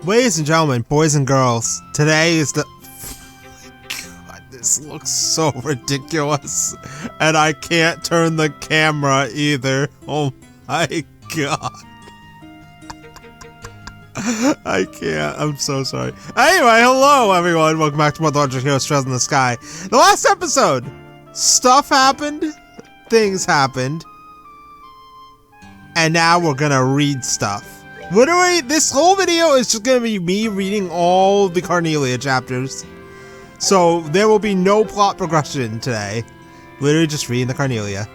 Ladies and gentlemen, boys and girls, today is the... God, this looks so ridiculous. And I can't turn the camera either. Oh my god. I can't. I'm so sorry. Anyway, hello everyone. Welcome back to Mother Hundred Heroes Trails in the Sky. The last episode, stuff happened, things happened, and now we're gonna read stuff. Literally, this whole video is just gonna be me reading all the Carnelia chapters. So there will be no plot progression today. Literally just reading the Carnelia.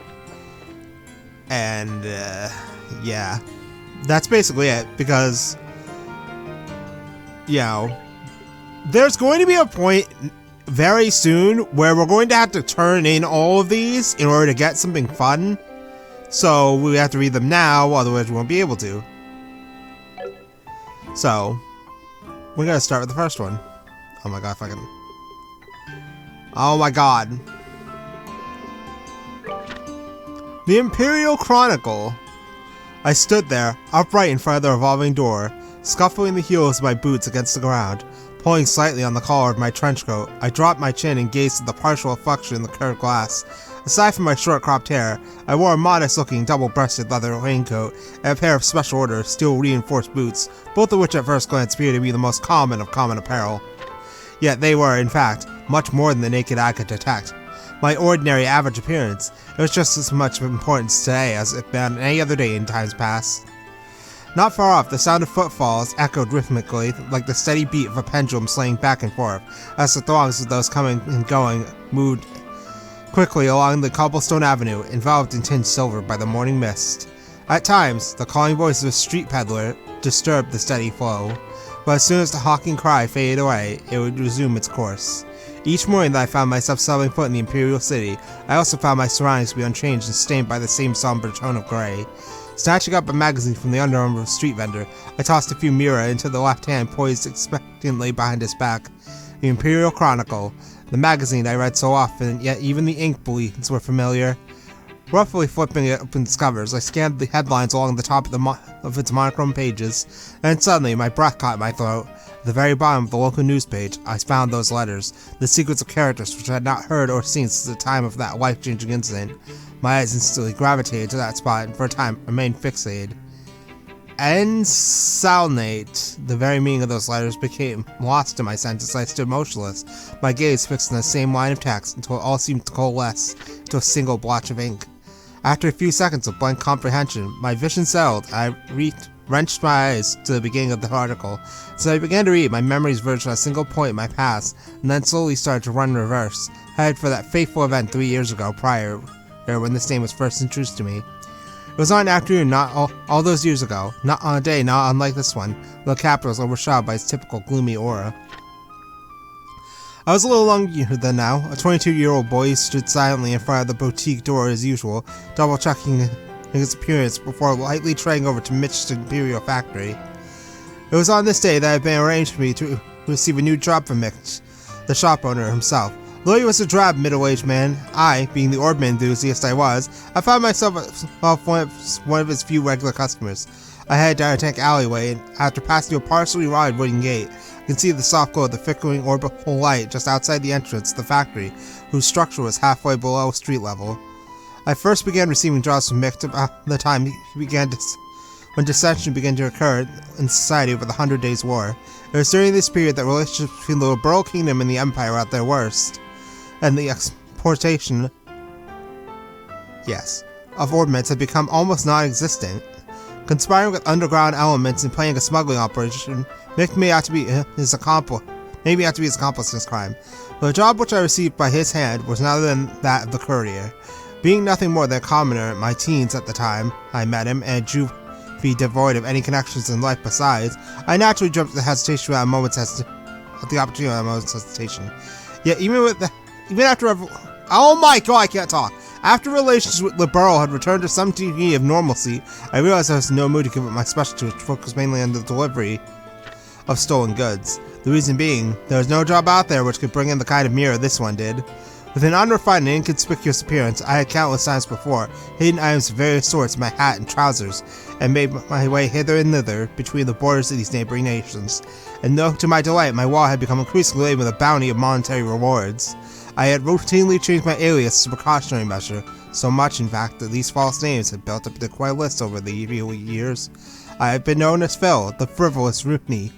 And yeah. That's basically it, because you know, there's going to be a point very soon where we're going to have to turn in all of these in order to get something fun. So we have to read them now, otherwise we won't be able to. So, we're gonna start with the first one. Oh my god, fucking... Oh my god. The Imperial Chronicle. I stood there, upright in front of the revolving door, scuffling the heels of my boots against the ground, pulling slightly on the collar of my trench coat. I dropped my chin and gazed at the partial reflection in the curved glass. Aside from my short-cropped hair, I wore a modest-looking double-breasted leather raincoat and a pair of special-order, steel-reinforced boots, both of which at first glance appeared to be the most common of common apparel. Yet they were, in fact, much more than the naked eye could detect. My ordinary average appearance, it was just as much of importance today as it had been any other day in times past. Not far off, the sound of footfalls echoed rhythmically, like the steady beat of a pendulum swaying back and forth, as the throngs of those coming and going moved quickly along the cobblestone avenue, enveloped in tinged silver by the morning mist. At times, the calling voice of a street peddler disturbed the steady flow, but as soon as the hawking cry faded away, it would resume its course. Each morning that I found myself setting foot in the Imperial City, I also found my surroundings to be unchanged and stained by the same somber tone of gray. Snatching up a magazine from the underarm of a street vendor, I tossed a few mirror into the left hand poised expectantly behind his back. The Imperial Chronicle, the magazine I read so often, yet even the ink bleeds were familiar. Roughly flipping it open its covers, I scanned the headlines along the top of its monochrome pages, and suddenly my breath caught in my throat. At the very bottom of the local news page, I found those letters, the secrets of characters which I had not heard or seen since the time of that life-changing incident. My eyes instantly gravitated to that spot and for a time remained fixated. Ensalnate. The very meaning of those letters became lost in my senses. I stood motionless, my gaze fixed on the same line of text until it all seemed to coalesce into a single blotch of ink. After a few seconds of blank comprehension, my vision settled, and I wrenched my eyes to the beginning of the article. So I began to read, my memories verged on a single point in my past, and then slowly started to run in reverse, headed for that fateful event 3 years ago prior, when this name was first introduced to me. It was on an afternoon not all those years ago, not on a day not unlike this one, the capital was overshadowed by its typical gloomy aura. I was a little longer than now. A 22-year-old boy stood silently in front of the boutique door as usual, double-checking his appearance before lightly treading over to Mitch's Imperial factory. It was on this day that it had been arranged for me to receive a new job from Mitch, the shop owner himself. Though he was a drab, middle-aged man, I, being the Orbman enthusiast I was, I found myself one of his few regular customers. I headed down a tank alleyway, and after passing a partially rotted wooden gate, I could see the soft glow of the flickering orbital light just outside the entrance to the factory, whose structure was halfway below street level. I first began receiving jobs from Mick about the time when dissension began to occur in society over the 100 Days' War. It was during this period that relationships between the Liberal Kingdom and the Empire were at their worst, and the exportation, of ordnance had become almost non-existent. Conspiring with underground elements and planning a smuggling operation, Mick may have to be his accomplice in this crime. But the job which I received by his hand was none other than that of the courier. Being nothing more than a commoner in my teens at the time I met him, and a juvie devoid of any connections in life besides, I naturally jumped at the hesitation without a moment's hesitation. Yet even after oh my god, I can't talk. After relations with Liberal had returned to some degree of normalcy, I realized I was in no mood to give up my specialty, which focused mainly on the delivery of stolen goods. The reason being, there was no job out there which could bring in the kind of mirror this one did. With an unrefined and inconspicuous appearance, I had countless times before hidden items of various sorts in my hat and trousers, and made my way hither and thither between the borders of these neighboring nations. And though to my delight my wallet had become increasingly laden with a bounty of monetary rewards, I had routinely changed my alias as a precautionary measure, so much in fact that these false names had built up into quite a list over the years. I had been known as Phil, the frivolous Rooney,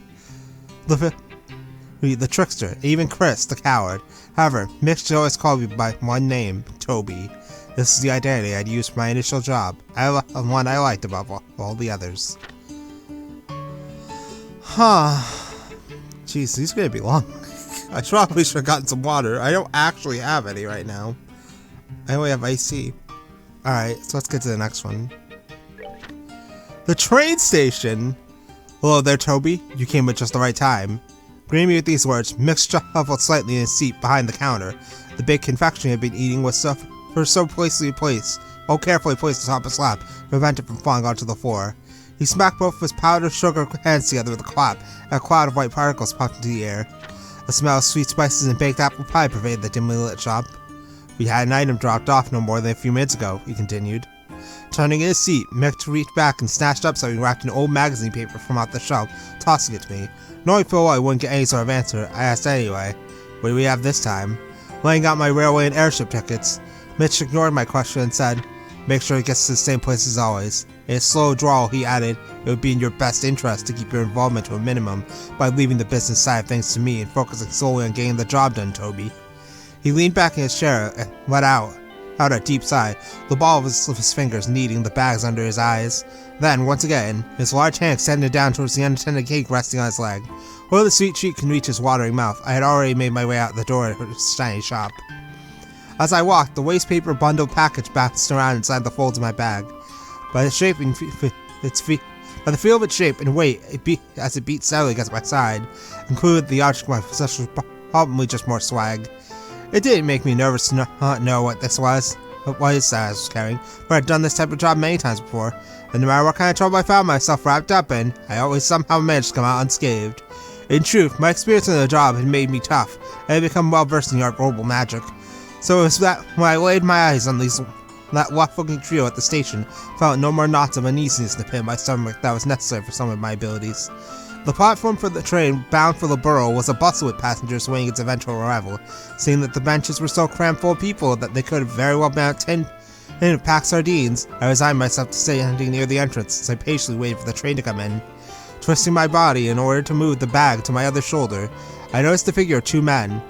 the trickster, even Chris, the coward. However, Mitch always called me by one name, Toby. This is the identity I'd used for my initial job, and one I liked above all the others. Jeez, these are gonna be long. I probably should have gotten some water. I don't actually have any right now. I only have iced tea. Alright, so let's get to the next one. The train station! Hello there, Toby. You came at just the right time. Greeting me with these words, Mitch shuffled slightly in his seat behind the counter. The big confection he had been eating was so carefully placed atop his lap, to prevent it from falling onto the floor. He smacked both of his powdered sugar hands together with a clap, and a cloud of white particles puffed into the air. A smell of sweet spices and baked apple pie pervaded the dimly lit shop. We had an item dropped off no more than a few minutes ago, he continued. Turning in his seat, Mick reached back and snatched up something wrapped in old magazine paper from out the shelf, tossing it to me. Knowing full well I wouldn't get any sort of answer, I asked anyway, what do we have this time? Laying out my railway and airship tickets, Mitch ignored my question and said, make sure it gets to the same place as always. In a slow drawl, he added, it would be in your best interest to keep your involvement to a minimum by leaving the business side of things to me and focusing solely on getting the job done, Toby. He leaned back in his chair and let out a deep sigh, the ball of his fingers kneading the bags under his eyes. Then, once again, his large hand extended down towards the unattended cake resting on his leg. Before the sweet treat can reach his watering mouth, I had already made my way out the door of his tiny shop. As I walked, the waste paper bundled package bounced around inside the folds of my bag. By the feel of its shape and weight, as it beat steadily against my side, included the object of my possession was probably just more swag. It didn't make me nervous to not know what this was, what his size was carrying, but I'd done this type of job many times before, and no matter what kind of trouble I found myself wrapped up in, I always somehow managed to come out unscathed. In truth, my experience in the job had made me tough, and I had become well versed in the art of herbal magic. So it was that when I laid my eyes on that rough-looking trio at the station, I felt no more knots of uneasiness in the pit of my stomach that was necessary for some of my abilities. The platform for the train bound for the borough was abustle with passengers awaiting its eventual arrival, seeing that the benches were so crammed full of people that they could have very well been out 10 packed sardines. I resigned myself to standing near the entrance as I patiently waited for the train to come in. Twisting my body in order to move the bag to my other shoulder, I noticed the figure of two men,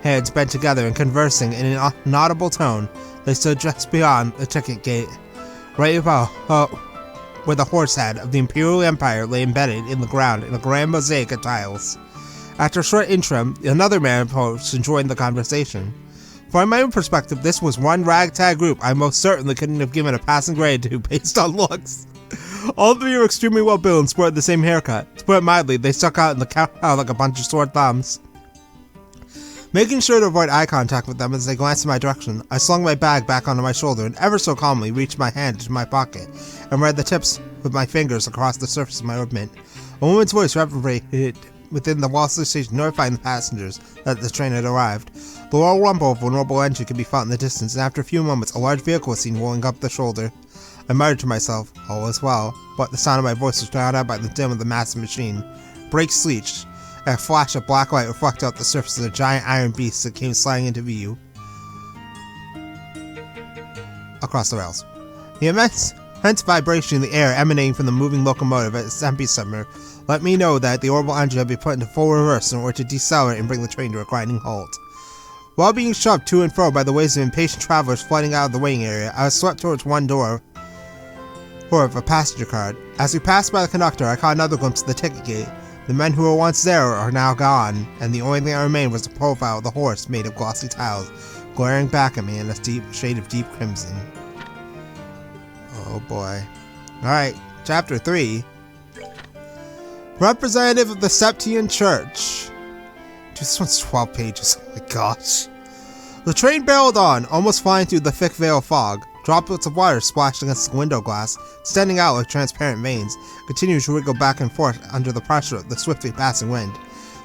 heads bent together and conversing in an inaudible tone. They stood just beyond the ticket gate, right above where the horse head of the Imperial Empire lay embedded in the ground in a grand mosaic of tiles. After a short interim, another man approached and joined the conversation. From my own perspective, this was one ragtag group I most certainly couldn't have given a passing grade to based on looks. All three were extremely well built and sported the same haircut. To put it mildly, they stuck out in the crowd like a bunch of sore thumbs. Making sure to avoid eye contact with them as they glanced in my direction, I slung my bag back onto my shoulder and ever so calmly reached my hand into my pocket and read the tips with my fingers across the surface of my ornament. A woman's voice reverberated within the walls of the station, notifying the passengers that the train had arrived. The low rumble of a vulnerable engine could be felt in the distance, and after a few moments, a large vehicle was seen rolling up the shoulder. I muttered to myself, all was well, but the sound of my voice was drowned out by the din of the massive machine. Brakes screeched, and a flash of black light reflected off the surface of the giant iron beast that came sliding into view across the rails. The immense vibration in the air emanating from the moving locomotive at its epicenter let me know that the orbital engine had been put into full reverse in order to decelerate and bring the train to a grinding halt. While being shoved to and fro by the waves of impatient travelers flooding out of the waiting area, I was swept towards one door of a passenger car. As we passed by the conductor, I caught another glimpse of the ticket gate. The men who were once there are now gone, and the only thing that remained was the profile of the horse made of glossy tiles, glaring back at me in a deep shade of deep crimson. Oh boy. Alright, Chapter 3. Representative of the Septian Church. Dude, this one's 12 pages. Oh my gosh. The train barreled on, almost flying through the thick veil of fog. Droplets of water splashed against the window glass, extending out like transparent veins, continuing to wriggle back and forth under the pressure of the swiftly passing wind.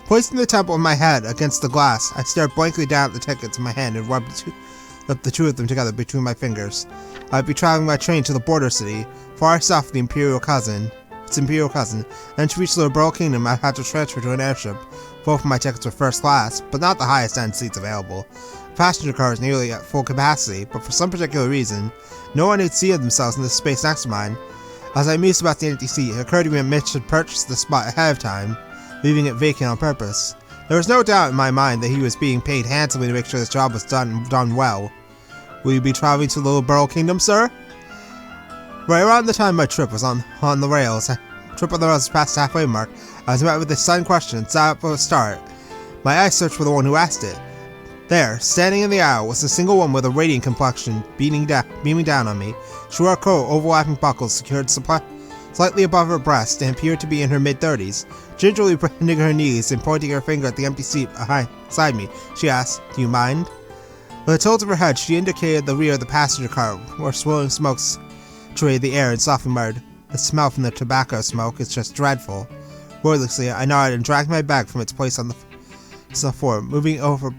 Placing the temple of my head against the glass, I stared blankly down at the tickets in my hand and rubbed the two of them together between my fingers. I would be traveling by train to the border city, far south of the Imperial cousin. Then to reach the Bowels Kingdom, I'd have to transfer to an airship. Both of my tickets were first class, but not the highest end seats available. The passenger car was nearly at full capacity, but for some particular reason, no one had seated themselves in the space next to mine. As I mused about the empty seat, it occurred to me that Mitch had purchased the spot ahead of time, leaving it vacant on purpose. There was no doubt in my mind that he was being paid handsomely to make sure this job was done well. Will you be traveling to the Bowels Kingdom, sir? Right around the time my trip was on the rails, past the halfway mark, I was met with this sudden question and sat up for a start. My eyes searched for the one who asked it. There, standing in the aisle, was a single woman with a radiant complexion, beaming down on me. She wore a coat, overlapping buckles secured slightly above her breast, and appeared to be in her mid-30s. Gingerly bending her knees and pointing her finger at the empty seat beside me, she asked, "Do you mind?" With a tilt of her head, she indicated the rear of the passenger car, where swirling smokes pervaded the air and softly murmured, "The smell from the tobacco smoke is just dreadful." Wordlessly, I nodded and dragged my bag from its place on the floor, moving over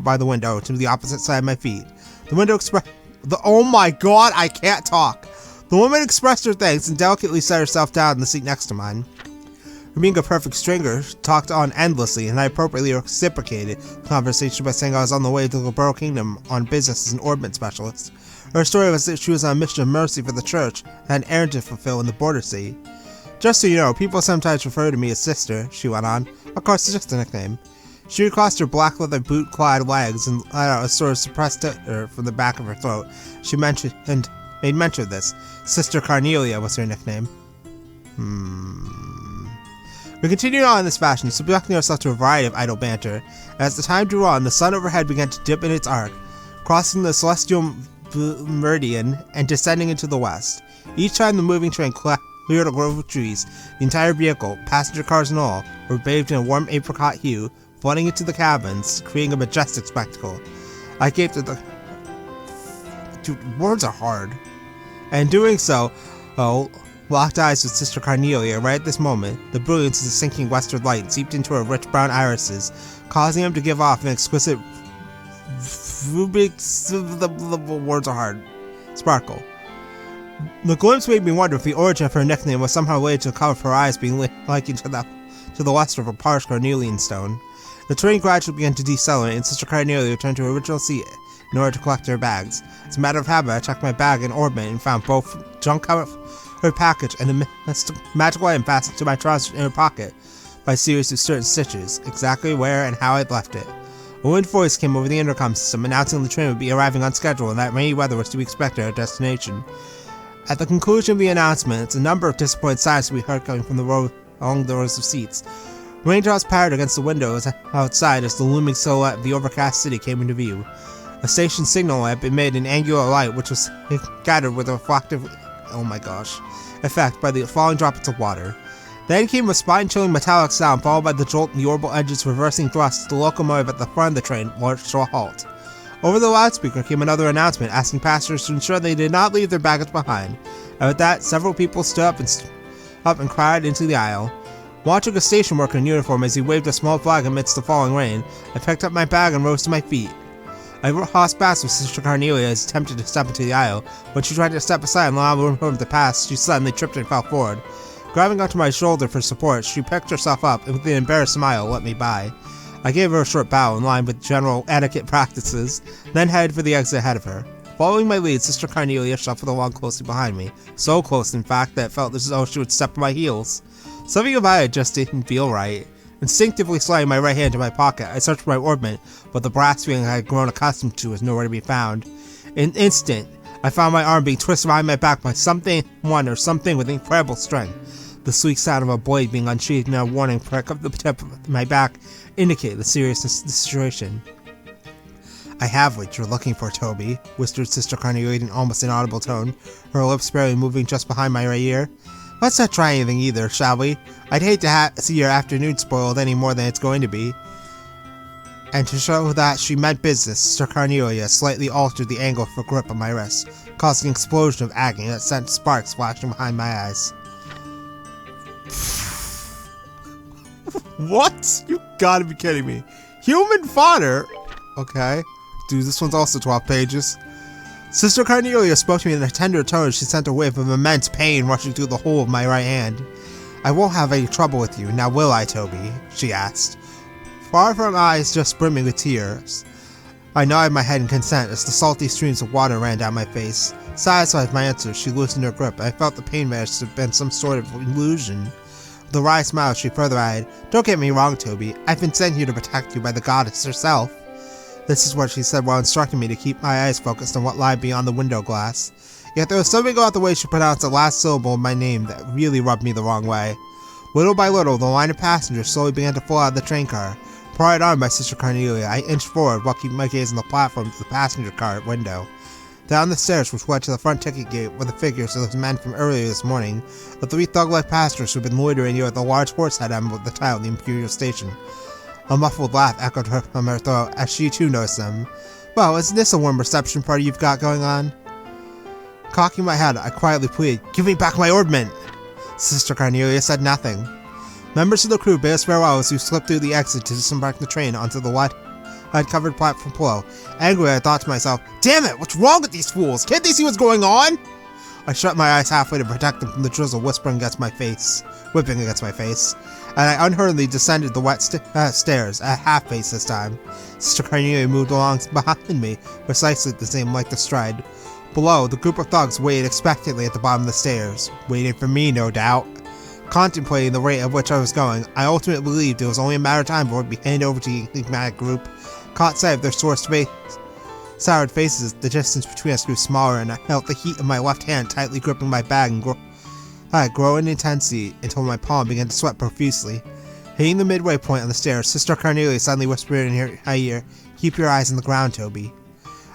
by the window to the opposite side of my feet. The window oh my god, I can't talk! The woman expressed her thanks and delicately set herself down in the seat next to mine. Being a perfect stranger, she talked on endlessly, and I appropriately reciprocated the conversation by saying I was on the way to the Bowels Kingdom on business as an orbment specialist. Her story was that she was on a mission of mercy for the church and had an errand to fulfill in the border city. "Just so you know, people sometimes refer to me as Sister," she went on. "Of course, it's just a nickname." She recrossed her black leather boot-clad legs and let out a sort of suppressed titter from the back of her throat. She made mention of this. Sister Carnelia was her nickname. We continued on in this fashion, subjecting ourselves to a variety of idle banter. As the time drew on, the sun overhead began to dip in its arc, crossing the celestial meridian and descending into the west. Each time the moving train cleared a grove of trees, the entire vehicle, passenger cars and all, were bathed in a warm apricot hue, flooding into the cabins, creating a majestic spectacle. I gaped at the... Dude, words are hard. And doing so, locked eyes with Sister Carnelia. Right at this moment, the brilliance of the sinking westward light seeped into her rich brown irises, causing him to give off an exquisite words are hard. Sparkle. The glimpse made me wonder if the origin of her nickname was somehow related to the color of her eyes being likened to the luster of a polished carnelian stone. The train gradually began to decelerate, and Sister Carnelia returned to her original seat in order to collect her bags. As a matter of habit, I checked my bag in orbit and found both junk out of her package and a magical item fastened to my trousers in her pocket by a series of certain stitches, exactly where and how I'd left it. A wind voice came over the intercom system announcing the train would be arriving on schedule and that rainy weather was to be expected at our destination. At the conclusion of the announcement, a number of disappointed sighs could be heard coming from the road along the rows of seats. Raindrops pattered against the windows outside as the looming silhouette of the overcast city came into view. A station signal lamp emitted an angular light which was scattered with a reflective effect by the falling droplets of water. Then came a spine-chilling metallic sound followed by the jolt and the orbital engine's reversing thrust as the locomotive at the front of the train lurched to a halt. Over the loudspeaker came another announcement asking passengers to ensure they did not leave their baggage behind, and with that several people stood up and crowded into the aisle. Watching a station worker in uniform as he waved a small flag amidst the falling rain, I picked up my bag and rose to my feet. I crossed past with Sister Carnelia as attempted to step into the aisle. When she tried to step aside and allow room to pass, she suddenly tripped and fell forward. Grabbing onto my shoulder for support, she picked herself up and with an embarrassed smile let me by. I gave her a short bow in line with general etiquette practices, then headed for the exit ahead of her. Following my lead, Sister Carnelia shuffled along closely behind me, so close in fact that it felt as though she would step on my heels. Something about it just didn't feel right. Instinctively sliding my right hand into my pocket, I searched for my orbment, but the brass feeling I had grown accustomed to was nowhere to be found. In an instant, I found my arm being twisted behind my back by something with incredible strength. The sleek sound of a blade being unsheathed and a warning prick of the tip of my back indicated the seriousness of the situation. "I have what you're looking for, Toby," whispered Sister Carnelia in an almost inaudible tone, her lips barely moving just behind my right ear. "Let's not try anything either, shall we? I'd hate to see your afternoon spoiled any more than it's going to be." And to show that she meant business, Sister Carnelia slightly altered the angle of her grip on my wrist, causing an explosion of agony that sent sparks flashing behind my eyes. What? You gotta be kidding me. Human fodder? Okay. Dude, this one's also 12 pages. Sister Carnelia spoke to me in a tender tone. She sent a wave of immense pain rushing through the whole of my right hand. I won't have any trouble with you, now will I, Toby? She asked. Far from eyes just brimming with tears. I nodded my head in consent as the salty streams of water ran down my face. Satisfied with my answer, she loosened her grip. I felt the pain managed to have been some sort of illusion. With a wry smile, she further added, Don't get me wrong, Toby. I've been sent here to protect you by the goddess herself. This is what she said while instructing me to keep my eyes focused on what lay beyond the window glass. Yet there was something about the way she pronounced the last syllable of my name that really rubbed me the wrong way. Little by little, the line of passengers slowly began to fall out of the train car. Pried on by Sister Carnelia, I inched forward while keeping my gaze on the platform to the passenger car window. Down the stairs which led to the front ticket gate were the figures of those men from earlier this morning, the three thug-like passengers who had been loitering near the large horse head emblem with the title of the Imperial Station. A muffled laugh echoed from her throat as she too noticed them. Well, isn't this a warm reception party you've got going on? Cocking my head, I quietly pleaded, Give me back my ornament! Sister Carnelia said nothing. Members of the crew bid us farewell as we slipped through the exit to disembark the train onto the lead-covered platform below. Angrily, I thought to myself, Damn it, what's wrong with these fools? Can't they see what's going on? I shut my eyes halfway to protect them from the drizzle whipping against my face, and I unhurriedly descended the wet stairs, at half-pace this time. Sister Carnelia moved along behind me, precisely the same like the stride. Below, the group of thugs waited expectantly at the bottom of the stairs, waiting for me, no doubt. Contemplating the rate at which I was going, I ultimately believed it was only a matter of time before it would be handed over to the enigmatic group. Caught sight of their soured faces, the distance between us grew smaller, and I felt the heat of my left hand tightly gripping my bag and grow in intensity until my palm began to sweat profusely. Hitting the midway point on the stairs, Sister Carnelia suddenly whispered in my ear, Keep your eyes on the ground, Toby.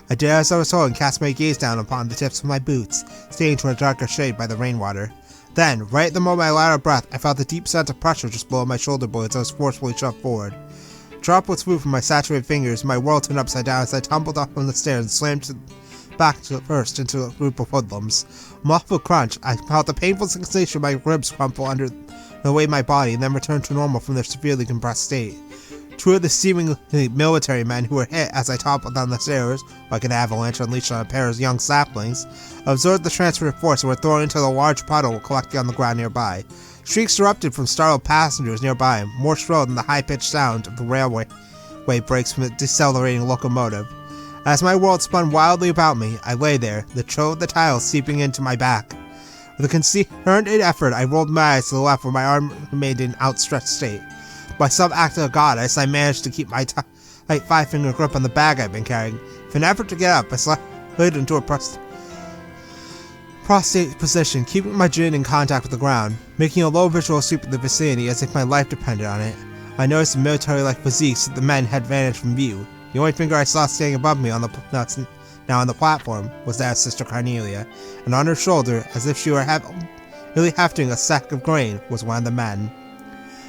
I did as I was told and cast my gaze down upon the tips of my boots, stained to a darker shade by the rainwater. Then, right at the moment I let out a breath, I felt a deep sense of pressure just below my shoulder blades as I was forcefully shoved forward. Droplets flew from my saturated fingers, my world turned upside down as I tumbled up from the stairs and slammed back first into a group of hoodlums. Muffled crunch, I felt a painful sensation of my ribs crumple under the weight of my body and then return to normal from their severely compressed state. Two of the seemingly military men who were hit as I toppled down the stairs, like an avalanche unleashed on a pair of young saplings, absorbed the transfer of force and were thrown into the large puddle collecting on the ground nearby. Shrieks erupted from startled passengers nearby, more shrill than the high-pitched sound of the railway brakes from a decelerating locomotive. As my world spun wildly about me, I lay there, the chill of the tiles seeping into my back. With a concerned effort, I rolled my eyes to the left where my arm remained in outstretched state. By some act of the goddess, I managed to keep my tight five-finger grip on the bag I'd been carrying. In an effort to get up, I slid into a prostrate position, keeping my chin in contact with the ground, making a low visual sweep of the vicinity as if my life depended on it. I noticed the military-like physiques of the men had vanished from view. The only finger I saw standing above me now on the platform was that of Sister Carnelia, and on her shoulder, as if she were really hefting a sack of grain, was one of the men.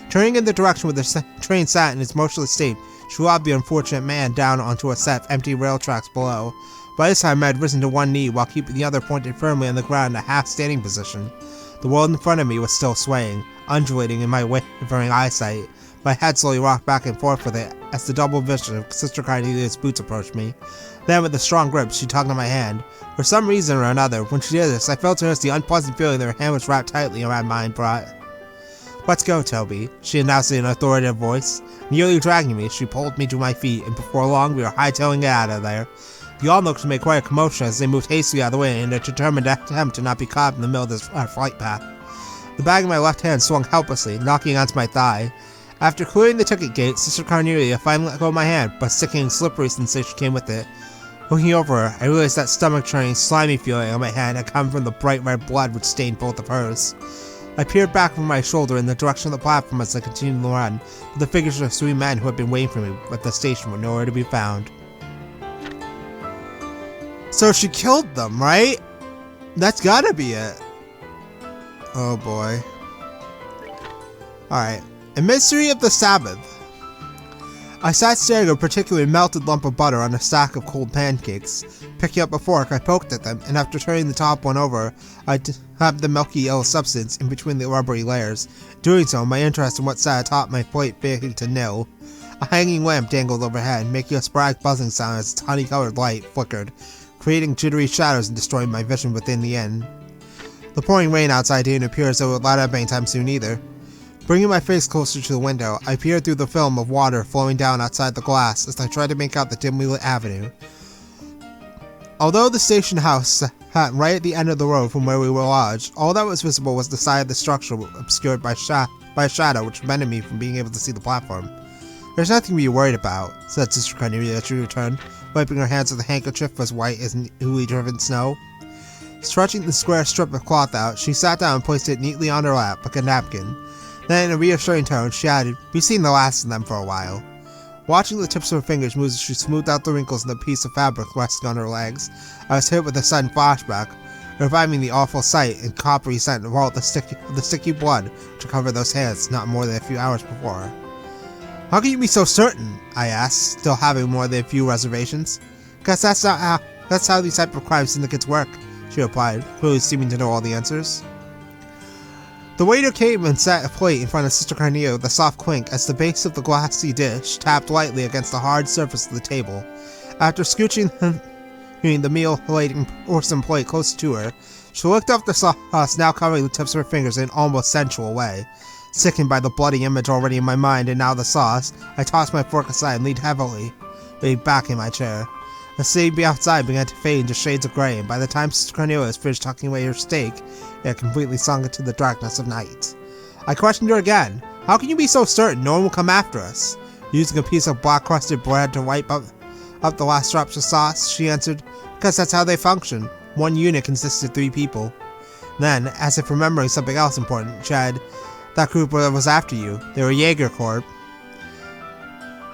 Turning in the direction where the train sat in its motionless state, she lobbed the unfortunate man down onto a set of empty rail tracks below. By this time I had risen to one knee while keeping the other pointed firmly on the ground in a half-standing position. The world in front of me was still swaying, undulating in my wavering eyesight. My head slowly rocked back and forth with it as the double vision of Sister Carnelia's boots approached me. Then with a strong grip she tugged on my hand. For some reason or another, when she did this, I felt to notice the unpleasant feeling that her hand was wrapped tightly around mine brought. Let's go, Toby, she announced in an authoritative voice. Nearly dragging me, she pulled me to my feet, and before long we were hightailing it out of there. The onlookers made quite a commotion as they moved hastily out of the way in a determined attempt to not be caught in the middle of this flight path. The bag in my left hand swung helplessly, knocking onto my thigh. After clearing the ticket gate, Sister Carnelia finally let go of my hand, but a sickening slippery sensation came with it. Looking over her, I realized that stomach-churning, slimy feeling on my hand had come from the bright red blood which stained both of hers. I peered back from my shoulder in the direction of the platform as I continued to run, but the figures of the three men who had been waiting for me at the station were nowhere to be found. So she killed them, right? That's gotta be it. Oh boy. Alright. A Mystery of the Sabbath. I sat staring at a particularly melted lump of butter on a stack of cold pancakes. Picking up a fork, I poked at them, and after turning the top one over, I tapped the milky yellow substance in between the rubbery layers. Doing so, my interest in what sat atop my plate fading to nil. A hanging lamp dangled overhead, making a sporadic buzzing sound as its honey-colored light flickered, creating jittery shadows and destroying my vision within the inn. The pouring rain outside didn't appear as though it would let up anytime soon either. Bringing my face closer to the window, I peered through the film of water flowing down outside the glass as I tried to make out the dimly lit avenue. Although the station house sat right at the end of the road from where we were lodged, all that was visible was the side of the structure obscured by a shadow which prevented me from being able to see the platform. "There's nothing to be worried about," said Sister Carnelia as she returned, wiping her hands with a handkerchief as white as newly driven snow. Stretching the square strip of cloth out, she sat down and placed it neatly on her lap like a napkin. Then, in a reassuring tone, she added, "We've seen the last of them for a while." Watching the tips of her fingers move as she smoothed out the wrinkles in the piece of fabric resting on her legs, I was hit with a sudden flashback, reviving the awful sight and coppery scent of all the sticky blood to cover those hands not more than a few hours before. "How can you be so certain?" I asked, still having more than a few reservations. "'Cause that's how these type of crime syndicates work," she replied, clearly seeming to know all the answers. The waiter came and set a plate in front of Sister Carnelia with a soft clink as the base of the glassy dish tapped lightly against the hard surface of the table. After scooching the meal-laden porcelain plate close to her, she licked up the sauce now covering the tips of her fingers in an almost sensual way. Sickened by the bloody image already in my mind and now the sauce, I tossed my fork aside and leaned heavily back in my chair. The city outside began to fade into shades of grey, and by the time Sister Carnelia finished tucking away her steak, it had completely sunk into the darkness of night. I questioned her again. "How can you be so certain no one will come after us?" Using a piece of black-crusted bread to wipe up the last drops of sauce, she answered, "Because that's how they function. One unit consists of 3 people." Then, as if remembering something else important, she added, "That group was after you. They were Jaeger Corps."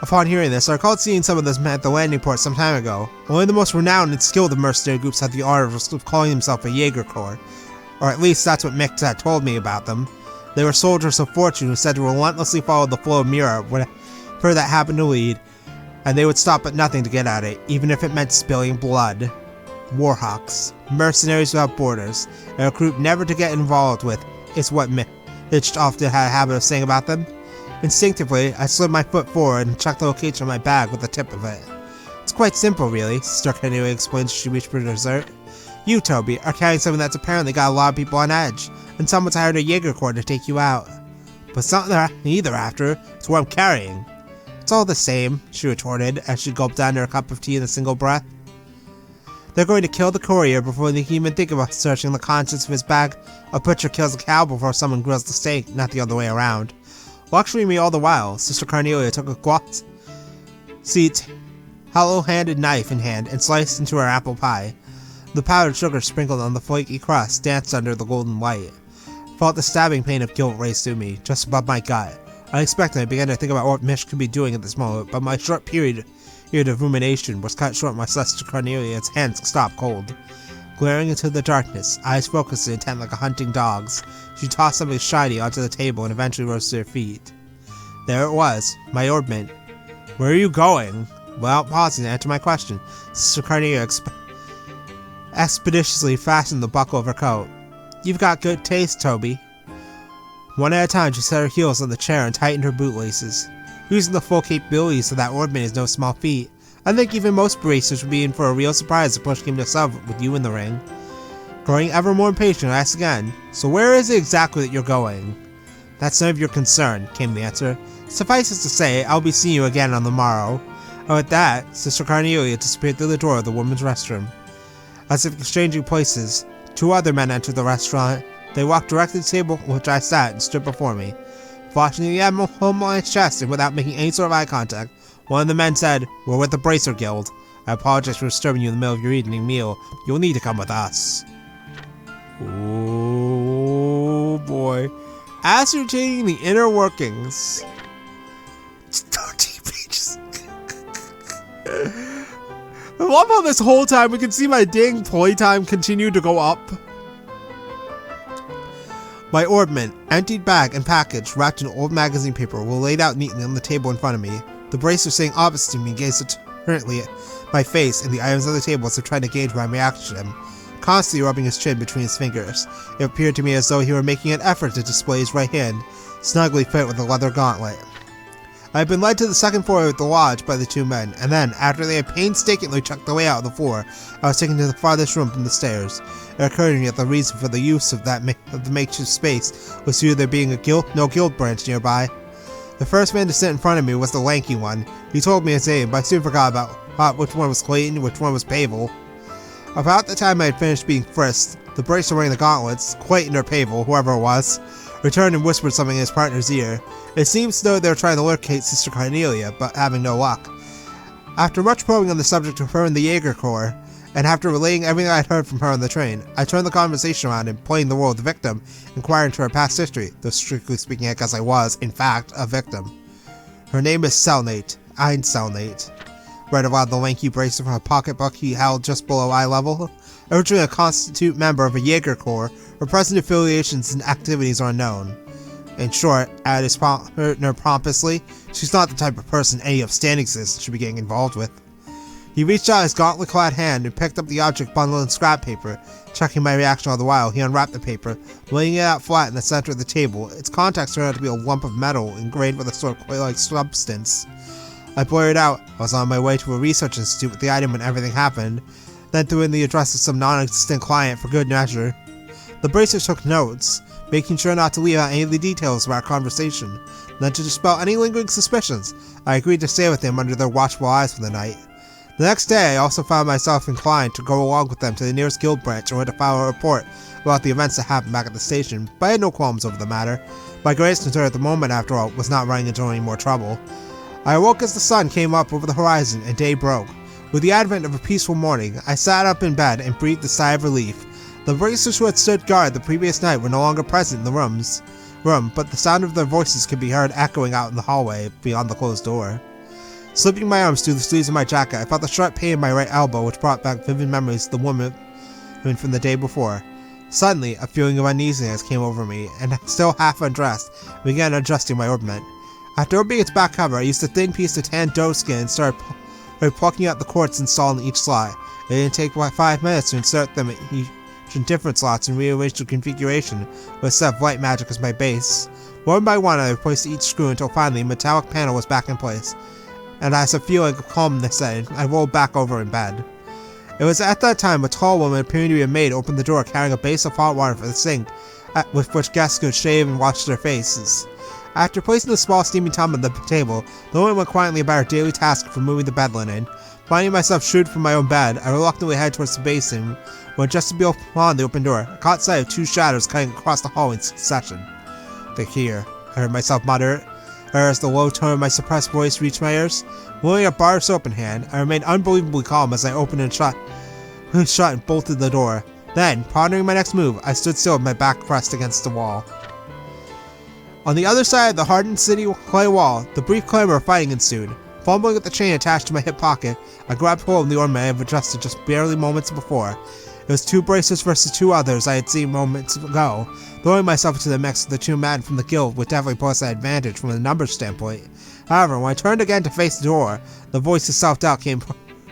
Upon hearing this, I recalled seeing some of those men at the landing port some time ago. Only the most renowned and skilled of mercenary groups had the honor of calling themselves a Jaeger Corps, or at least that's what Mick had told me about them. They were soldiers of fortune who said to relentlessly follow the flow of Mira wherever that happened to lead, and they would stop at nothing to get at it, even if it meant spilling blood. Warhawks, mercenaries without borders, and a group never to get involved with, is what Mitch often had a habit of saying about them. Instinctively, I slid my foot forward and checked the location of my bag with the tip of it. "It's quite simple, really," Sister Carnelia explained as she reached for dessert. "You, Toby, are carrying something that's apparently got a lot of people on edge, and someone's hired a Jaeger Corps to take you out. But something they're either after is what I'm carrying." "It's all the same," she retorted as she gulped down her cup of tea in a single breath. "They're going to kill the courier before they can even think about searching the contents of his bag. A butcher kills a cow before someone grills the steak, not the other way around." Lecturing me all the while, Sister Carnelia took a glossy, hollow-handed knife in hand and sliced into her apple pie. The powdered sugar sprinkled on the flaky crust danced under the golden light. I felt the stabbing pain of guilt race through me, just above my gut. Unexpectedly, I began to think about what Mish could be doing at this moment, but my short period of rumination was cut short by Sister Carnelia's hands stopped cold. Glaring into the darkness, eyes focused and intent like a hunting dog's, she tossed something shiny onto the table and eventually rose to her feet. There it was, my orbment. "Where are you going?" Without pausing to answer my question, Sister Carnelia expeditiously fastened the buckle of her coat. "You've got good taste, Toby." One at a time, she set her heels on the chair and tightened her bootlaces. Using the full capabilities of that orbment is no small feat. I think even most baristas would be in for a real surprise if push came to shove with you in the ring. Growing ever more impatient, I asked again, "So where is it exactly that you're going?" "That's none of your concern," came the answer. "Suffice it to say, I'll be seeing you again on the morrow." And with that, Sister Carnelia disappeared through the door of the women's restroom. As if exchanging places, 2 other men entered the restaurant. They walked directly to the table on which I sat and stood before me. Flashing the admiral on my chest and without making any sort of eye contact, one of the men said, "We're with the Bracer Guild. I apologize for disturbing you in the middle of your evening meal. You'll need to come with us." Oh boy. Ascertaining the inner workings. It's 13 pages. I love how this whole time we can see my dang playtime continue to go up. My orbment, emptied bag and package wrapped in old magazine paper were laid out neatly on the table in front of me. The bracer sitting opposite to me gazed currently at my face and the items on the table as if trying to gauge my reaction to him, constantly rubbing his chin between his fingers. It appeared to me as though he were making an effort to display his right hand, snugly fit with a leather gauntlet. I had been led to the second floor of the lodge by the two men, and then, after they had painstakingly checked the way out of the floor, I was taken to the farthest room from the stairs. It occurred to me that the reason for the use of the makeshift space was due to there being no guild branch nearby. The first man to sit in front of me was the lanky one. He told me his name, but I soon forgot about which one was Clayton, which one was Pavel. About the time I had finished being frisked, the bracer wearing the gauntlets, Clayton or Pavel, whoever it was, returned and whispered something in his partner's ear. It seems as though they were trying to locate Sister Carnelia, but having no luck. After much probing on the subject of her and the Jaeger Corps, and after relaying everything I had heard from her on the train, I turned the conversation around and, playing the role of the victim, inquired into her past history, though strictly speaking I guess I was, in fact, a victim. Her name is Selnate. Ein Selnate. Read aloud the lanky bracer from a pocketbook he held just below eye level. Originally a constitute member of a Jaeger Corps, her present affiliations and activities are unknown. In short, added his partner pompously, she's not the type of person any upstanding citizen should be getting involved with. He reached out his gauntlet-clad hand and picked up the object bundled in scrap paper. Checking my reaction all the while, he unwrapped the paper, laying it out flat in the center of the table. Its contents turned out to be a lump of metal engraved with a sort of clay-like substance. I blurted out I was on my way to a research institute with the item when everything happened, then threw in the address of some non-existent client for good measure. The bracer took notes, making sure not to leave out any of the details of our conversation. Then, to dispel any lingering suspicions, I agreed to stay with him under their watchful eyes for the night. The next day, I also found myself inclined to go along with them to the nearest guild branch in order to file a report about the events that happened back at the station, but I had no qualms over the matter. My greatest concern at the moment, after all, was not running into any more trouble. I awoke as the sun came up over the horizon and day broke. With the advent of a peaceful morning, I sat up in bed and breathed a sigh of relief. The bracers who had stood guard the previous night were no longer present in the room, but the sound of their voices could be heard echoing out in the hallway beyond the closed door. Slipping my arms through the sleeves of my jacket, I felt a sharp pain in my right elbow which brought back vivid memories of the woman from the day before. Suddenly, a feeling of uneasiness came over me, and still half undressed, I began adjusting my ornament. After opening its back cover, I used a thin piece of tan doe skin and started plucking out the quartz installed in each slot. It didn't take about 5 minutes to insert them in different slots and rearrange the configuration with a set of light magic as my base. One by one, I replaced each screw until finally the metallic panel was back in place, and as a feeling of calmness set in, I rolled back over in bed. It was at that time a tall woman appearing to be a maid opened the door carrying a base of hot water for the sink, with which guests could shave and wash their faces. After placing the small steaming tub on the table, the woman went quietly about her daily task of removing the bed linen. Finding myself shooed from my own bed, I reluctantly headed towards the basin, when just to be upon the open door, I caught sight of two shadows cutting across the hall in succession. "They're here," I heard myself mutter, as the low tone of my suppressed voice reached my ears. Holding a bar of soap in hand, I remained unbelievably calm as I opened and shut and bolted the door. Then, pondering my next move, I stood still with my back pressed against the wall. On the other side of the hardened city clay wall, the brief clamor of fighting ensued. Fumbling at the chain attached to my hip pocket, I grabbed hold of the ornament I had adjusted just barely moments before. It was 2 bracers versus 2 others I had seen moments ago. Throwing myself into the mix with the 2 men from the guild would definitely pose an advantage from a numbers standpoint. However, when I turned again to face the door, the voice of self-doubt came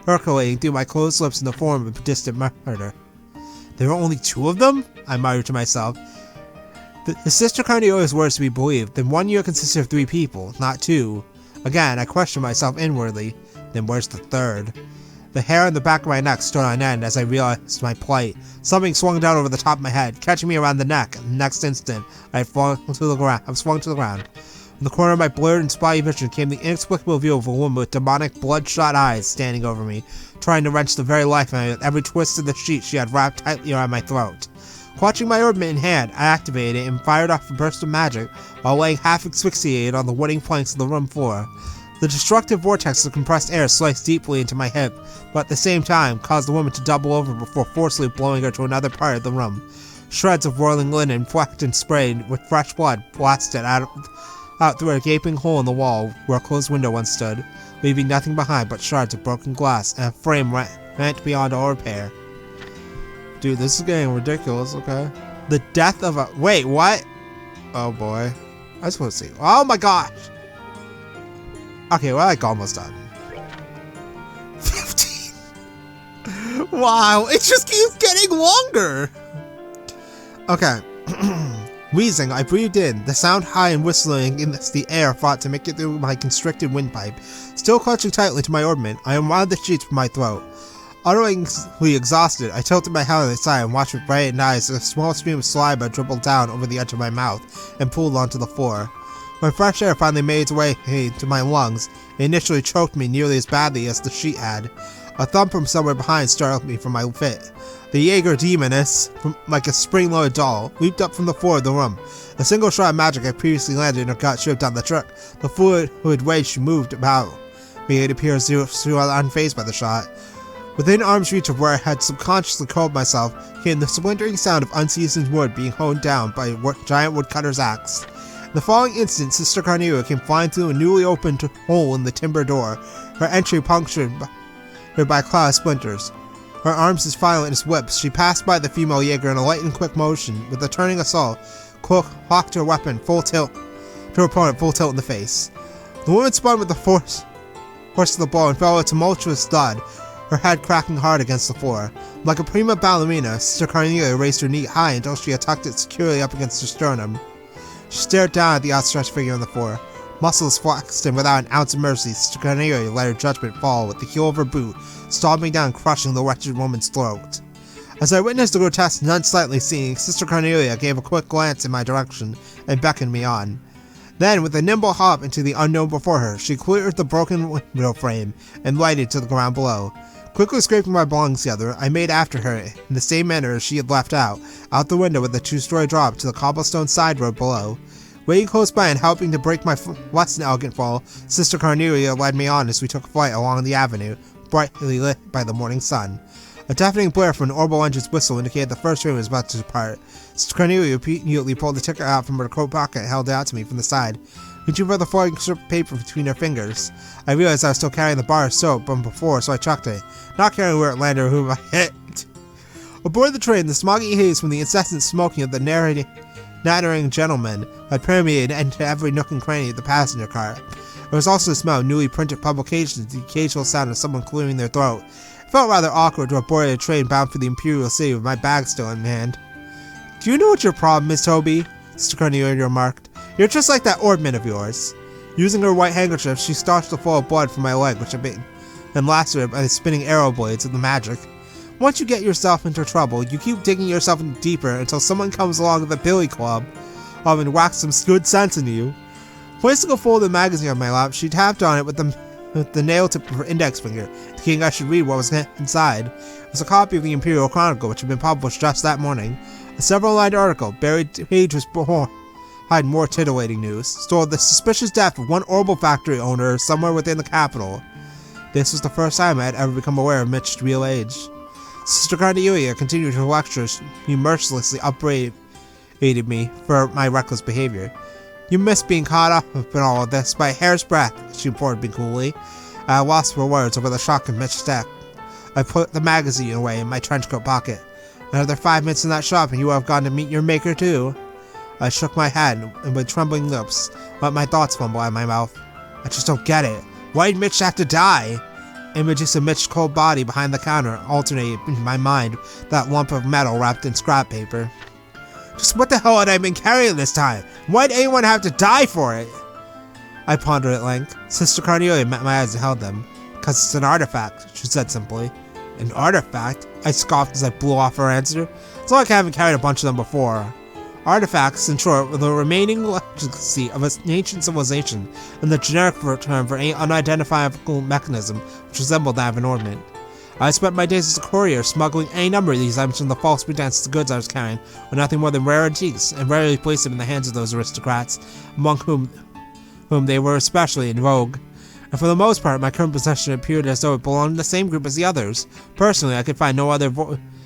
percolating through my closed lips in the form of a distant murder. "There were only 2 of them?" I muttered to myself. The Sister Carnelia's words to be believed, then 1 year consisted of 3 people, not 2. Again, I questioned myself inwardly. Then where's the 3rd? The hair on the back of my neck stood on end as I realized my plight. Something swung down over the top of my head, catching me around the neck, and the next instant, I was swung to the ground. From the corner of my blurred and spotty vision came the inexplicable view of a woman with demonic, bloodshot eyes standing over me, trying to wrench the very life out of me with every twist of the sheet she had wrapped tightly around my throat. Clutching my ornament in hand, I activated it and fired off a burst of magic while laying half asphyxiated on the wooden planks of the room floor. The destructive vortex of compressed air sliced deeply into my hip, but at the same time caused the woman to double over before forcefully blowing her to another part of the room. Shreds of whirling linen, flecked and sprayed with fresh blood, blasted out through a gaping hole in the wall where a closed window once stood, leaving nothing behind but shards of broken glass and a frame rent beyond all repair. Dude, this is getting ridiculous, okay? The death of a... Wait, what? Oh boy. I was supposed to see. Oh my gosh! Okay, we're like almost done. 15. Wow, it just keeps getting longer. Okay. Wheezing, I breathed in, the sound high and whistling in the air fought to make it through my constricted windpipe. Still clutching tightly to my orbment, I unwound the sheets from my throat. Utterly exhausted, I tilted my head on the side and watched with brightened eyes as a small stream of saliva dribbled down over the edge of my mouth and pooled onto the floor. When fresh air finally made its way to my lungs, it initially choked me nearly as badly as the sheet had. A thump from somewhere behind startled me from my fit. The Jaeger demoness, like a spring-loaded doll, leaped up from the floor of the room. A single shot of magic had previously landed in her gut stripped down the truck. The fluid wage she moved about me, it appears she was unfazed by the shot. Within arm's reach of where I had subconsciously curled myself came the splintering sound of unseasoned wood being honed down by a giant woodcutter's axe. In the following instant, Sister Carnelia came flying through a newly opened hole in the timber door, her entry punctured by a cloud of splinters. Her arms as violent as whips, she passed by the female Jaeger in a light and quick motion. With a turning assault, cocked her weapon full tilt to her opponent, full tilt in the face. The woman spun with the force of the blow and fell with a tumultuous thud, her head cracking hard against the floor. Like a prima ballerina, Sister Carnelia raised her knee high until she had tucked it securely up against her sternum. She stared down at the outstretched figure on the floor. Muscles flexed, and without an ounce of mercy, Sister Carnelia let her judgment fall with the heel of her boot, stomping down, crushing the wretched woman's throat. As I witnessed the grotesque, none slightly seeing, Sister Carnelia gave a quick glance in my direction and beckoned me on. Then, with a nimble hop into the unknown before her, she cleared the broken window frame and lighted to the ground below. Quickly scraping my belongings together, I made after her in the same manner as she had left out the window with a two-story drop to the cobblestone side road below. Waiting close by and helping to break my less than elegant fall, Sister Carnelia led me on as we took flight along the avenue, brightly lit by the morning sun. A deafening blare from an orbital engine's whistle indicated the first train was about to depart. Sister Carnelia immediately pulled the ticket out from her coat pocket and held it out to me from the side, reaching for the floating strip of paper between her fingers. I realized I was still carrying the bar of soap from before, so I chucked it, not caring where it landed or whom I hit. Aboard the train, the smoggy haze from the incessant smoking of the nattering gentleman had permeated into every nook and cranny of the passenger car. There was also the smell of newly printed publications, the occasional sound of someone clearing their throat. It felt rather awkward to have boarded a train bound for the Imperial City with my bag still in hand. "Do you know what your problem is, Toby?" Sister Carnelia remarked. "You're just like that orbman of yours." Using her white handkerchief, she stanched the flow of blood from my leg, which had been lacerated by the spinning arrow blades of the magic. "Once you get yourself into trouble, you keep digging yourself in deeper until someone comes along with a billy club and whacks some good sense into you." Placing a folded magazine on my lap, she tapped on it with the nail tip of her index finger, indicating I should read what was inside. It was a copy of the Imperial Chronicle, which had been published just that morning. A several-lined article, buried pages behind more titillating news, told the suspicious death of one orbital factory owner somewhere within the capital. This was the first time I had ever become aware of Mitch's real age. Sister Carnelia continued her lecture. She mercilessly upbraided me for my reckless behavior. "You missed being caught up in all of this by a hair's breadth," she reported me coolly. I lost for words over the shock of Mitch's death. I put the magazine away in my trenchcoat pocket. "Another 5 minutes in that shop and you will have gone to meet your maker too." I shook my head and with trembling lips let my thoughts fumble out of my mouth. "I just don't get it. Why did Mitch have to die?" Images of Mitch's cold body behind the counter alternated in my mind with that lump of metal wrapped in scrap paper. Just what the hell had I been carrying this time? Why'd anyone have to die for it? I pondered at length. Sister Carnelia met my eyes and held them. "Because it's an artifact," she said simply. "An artifact?" I scoffed as I blew off her answer. "It's like I haven't carried a bunch of them before." Artifacts, in short, were the remaining legacy of an ancient civilization, and the generic term for any unidentifiable mechanism which resembled that of an ornament. I spent my days as a courier, smuggling any number of these items under the false pretense of the goods I was carrying were nothing more than rare antiques, and rarely placed them in the hands of those aristocrats, among whom they were especially in vogue. And for the most part, my current possession appeared as though it belonged to the same group as the others. Personally, I could find no other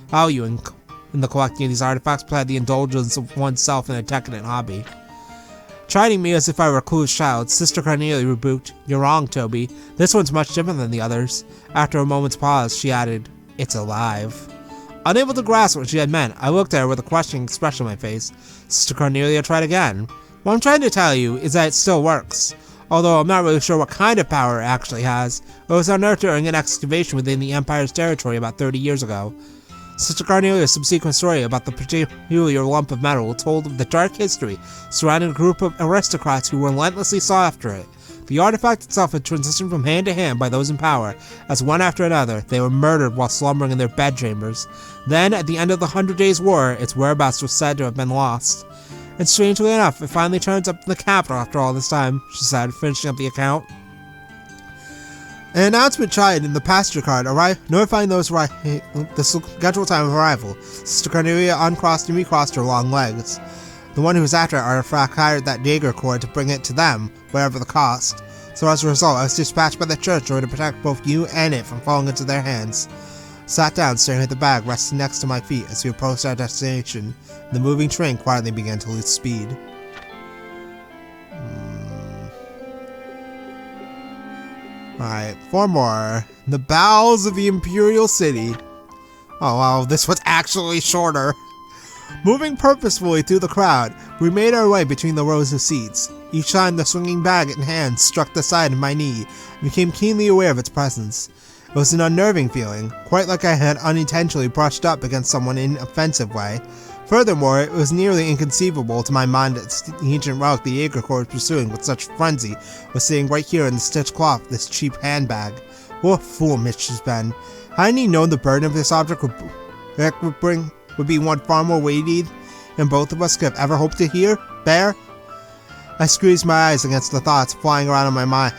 value in the collecting of these artifacts besides the indulgence of oneself in a decadent hobby. Chiding me as if I were a clueless child, Sister Carnelia rebuked, "You're wrong, Toby. This one's much different than the others." After a moment's pause, she added, "It's alive." Unable to grasp what she had meant, I looked at her with a questioning expression on my face. Sister Carnelia tried again. "What I'm trying to tell you is that it still works. although I'm not really sure what kind of power it actually has. It was unearthed during an excavation within the Empire's territory about 30 years ago. Sister Carnelia's subsequent story about the peculiar lump of metal told of the dark history surrounding a group of aristocrats who relentlessly sought after it. The artifact itself had transitioned from hand to hand by those in power, as one after another, they were murdered while slumbering in their bedchambers. Then, at the end of the 100 Days' War, its whereabouts was said to have been lost. And strangely enough, it finally turns up in the capital after all this time, she said, finishing up the account. An announcement chimed in the passenger card, notifying those the scheduled time of arrival. Sister Carnelia uncrossed and recrossed her long legs. The one who was after our artifact hired that Jaeger Corps to bring it to them, whatever the cost. So as a result, I was dispatched by the church in order to protect both you and it from falling into their hands. Sat down, staring at the bag resting next to my feet as we approached our destination. The moving train quietly began to lose speed. Alright, 4 more. The Bowels of the Imperial City. Oh wow, this was actually shorter. Moving purposefully through the crowd, we made our way between the rows of seats. Each time the swinging bag in hand struck the side of my knee, I became keenly aware of its presence. It was an unnerving feeling, quite like I had unintentionally brushed up against someone in an offensive way. Furthermore, it was nearly inconceivable to my mind that the ancient relic the Jaeger Corps was pursuing with such frenzy was sitting right here in the stitched cloth of this cheap handbag. What a fool Mitch has been. Hadn't he known the burden of this object would be one far more weighty than both of us could have ever hoped to bear? I squeezed my eyes against the thoughts flying around in my mind,